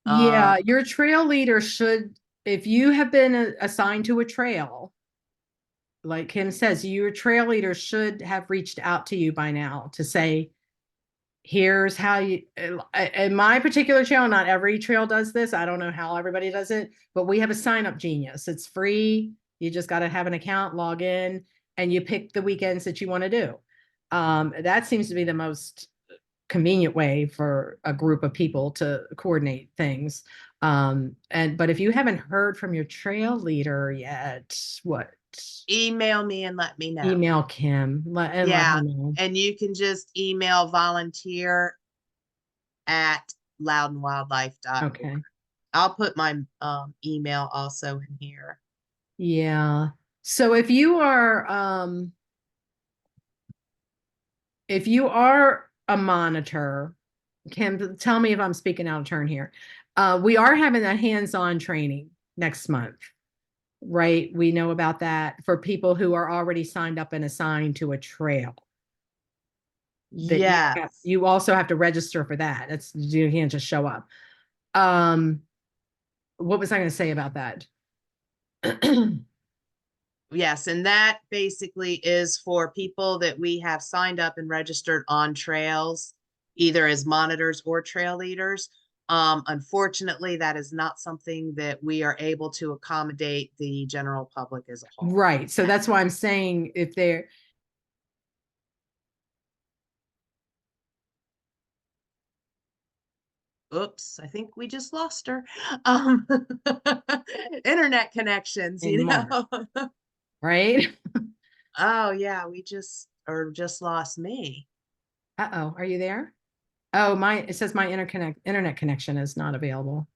Yeah, Um, your trail leader should, if you have been assigned to a trail, like Kim says, your trail leader should have reached out to you by now to say, here's how you, in my particular trail, not every trail does this. I don't know how everybody does it, but we have a sign up genius. It's free. You just got to have an account, log in, and you pick the weekends that you want to do. That seems to be the most convenient way for a group of people to coordinate things. But if you haven't heard from your trail leader yet, what? Email me and let me know. Email Kim and let her Yeah. know. And you can just email volunteer at loudandwildlife.org. Okay. I'll put my email also in here. Yeah. So if you are a monitor, Kim, tell me if I'm speaking out of turn here. We are having a hands-on training next month, right? We know about that for people who are already signed up and assigned to a trail. That Yes. you also have to register for that. You can't just show up. Um, what was I going to say about that? Yes. And that basically is for people that we have signed up and registered on trails, either as monitors or trail leaders. Unfortunately, that is not something that we are able to accommodate the general public as a whole. Right. So that's why I'm saying if they're Oops, I think we just lost her. Um, internet connections, you anymore, know. right? Oh yeah, we just lost me. Uh-oh, are you there? Oh, it says my internet connection is not available.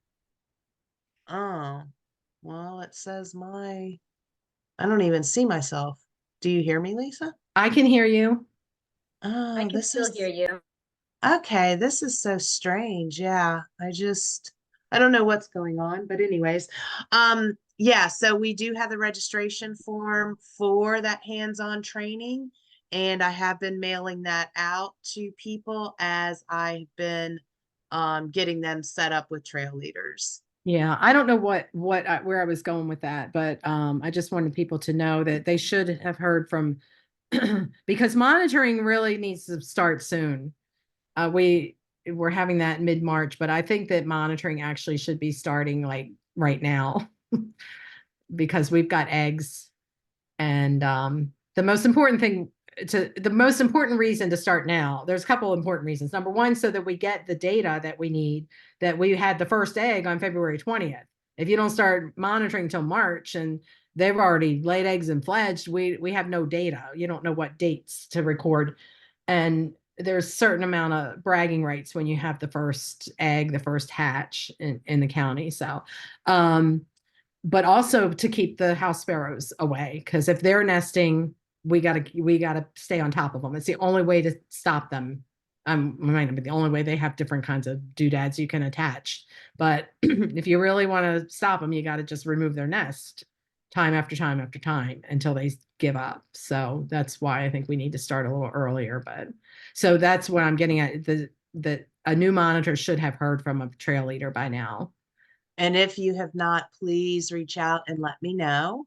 Oh. Well, it says I don't even see myself. Do you hear me, Lisa? I can hear you. I Oh, can this still hear is you. okay. This is so strange. Yeah, I don't know what's going on, but anyways, yeah, so we do have the registration form for that hands-on training, and I have been mailing that out to people as I've been getting them set up with trail leaders. Yeah, I don't know where I was going with that, but I just wanted people to know that they should have heard from because monitoring really needs to start soon. We're having that mid-March, but I think that monitoring actually should be starting like right now because we've got eggs. And the most important reason to start now, there's a couple important reasons. Number one, so that we get the data that we need, that we had the first egg on February 20th. If you don't start monitoring till March and they've already laid eggs and fledged, we have no data. You don't know what dates to record. And there's a certain amount of bragging rights when you have the first egg, the first hatch in the county. So but also to keep the house sparrows away, because if they're nesting, we gotta stay on top of them. It's the only way to stop them. Might not be the only way. They have different kinds of doodads you can attach, but if you really want to stop them, you got to just remove their nest time after time after time until they give up. So that's why I think we need to start a little earlier. But so that's what I'm getting at. The a new monitor should have heard from a trail leader by now. And if you have not, please reach out and let me know.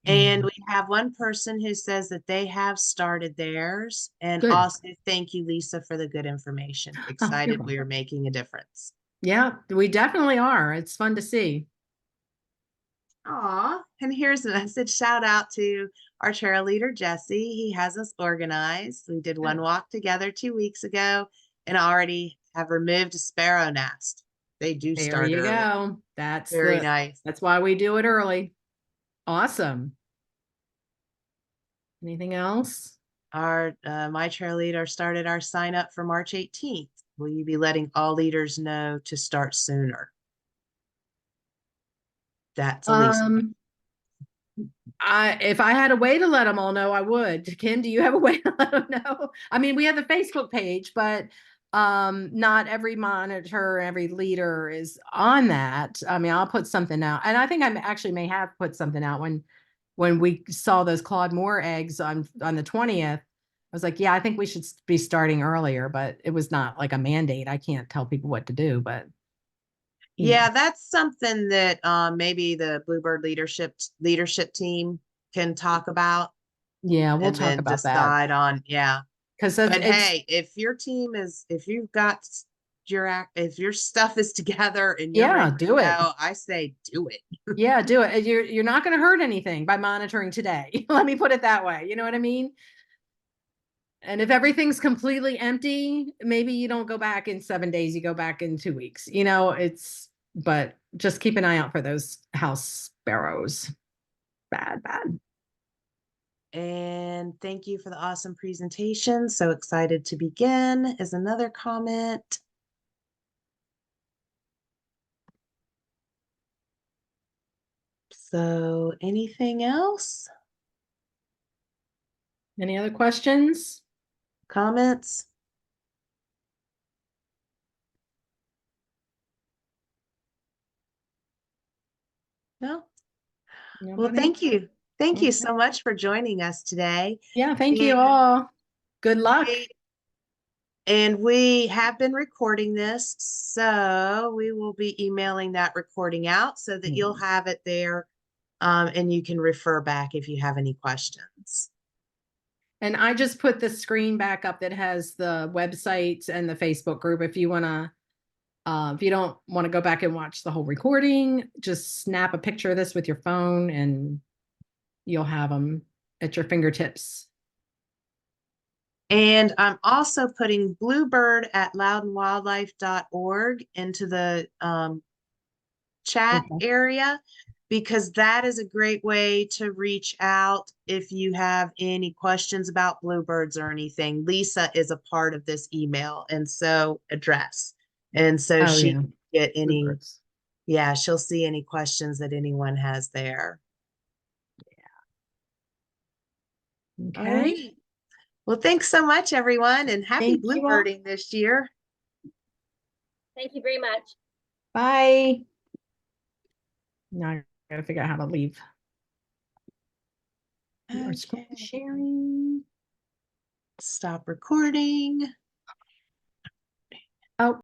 And Yeah. we have one person who says that they have started theirs. And Good. also, thank you, Lisa, for the good information. Oh, you're Excited we are welcome. making a difference. Yeah, we definitely are. It's fun to see. Aw, and here's a message. Shout out to our trail leader, Jesse. He has us organized. We did one Good. walk together 2 weeks ago and already have removed a sparrow nest. They do There start you early. go. Very nice. That's why we do it early. Awesome. Anything else? Our my trail leader started our sign up for March 18th. Will you be letting all leaders know to start sooner? That's Elisa. Um, if I had a way to let them all know, I would. Kim, do you have a way to let them know? I mean, we have the Facebook page, but not every monitor, every leader is on that. I mean, I'll put something out. And I think I actually may have put something out when we saw those Claude Moore eggs on the 20th. I was like, yeah, I think we should be starting earlier, but it was not like a mandate. I can't tell people what to do, but you know. Yeah, that's something that maybe the Bluebird leadership team can talk about Yeah, we'll and talk then about that decide on, yeah. because But it's hey, if you've got if your stuff is together and you're yeah, ready to do it. go, I say do it. Yeah, do it. You're not going to hurt anything by monitoring today. Let me put it that way. You know what I mean? And if everything's completely empty, maybe you don't go back in 7 days, you go back in 2 weeks. But just keep an eye out for those house sparrows. Bad, bad. And thank you for the awesome presentation. So excited to begin is another comment. So anything else? Any other questions? Comments? No? Well, Nobody? thank you. Thank you Okay. so much for joining us today. Yeah, thank you And all. Good luck. we we have been recording this, so we will be emailing that recording out so that you'll Hmm. have it there, and you can refer back if you have any questions. And I just put the screen back up that has the website and the Facebook group. If you don't want to go back and watch the whole recording, just snap a picture of this with your phone and you'll have them at your fingertips. And I'm also putting Bluebird at loudandwildlife.org into the chat Okay. area because that is a great way to reach out if you have any questions about bluebirds or anything. Lisa is a part of this email and so address. And so Oh she yeah. can get any Bluebirds. Yeah, she'll see any questions that anyone has there. All Okay. right. Well, thanks so much, everyone, and happy Thank you all. bluebirding this year. Thank you very much. Bye. Now I gotta figure out how to leave. You are screen Okay. sharing. Stop recording. Oh,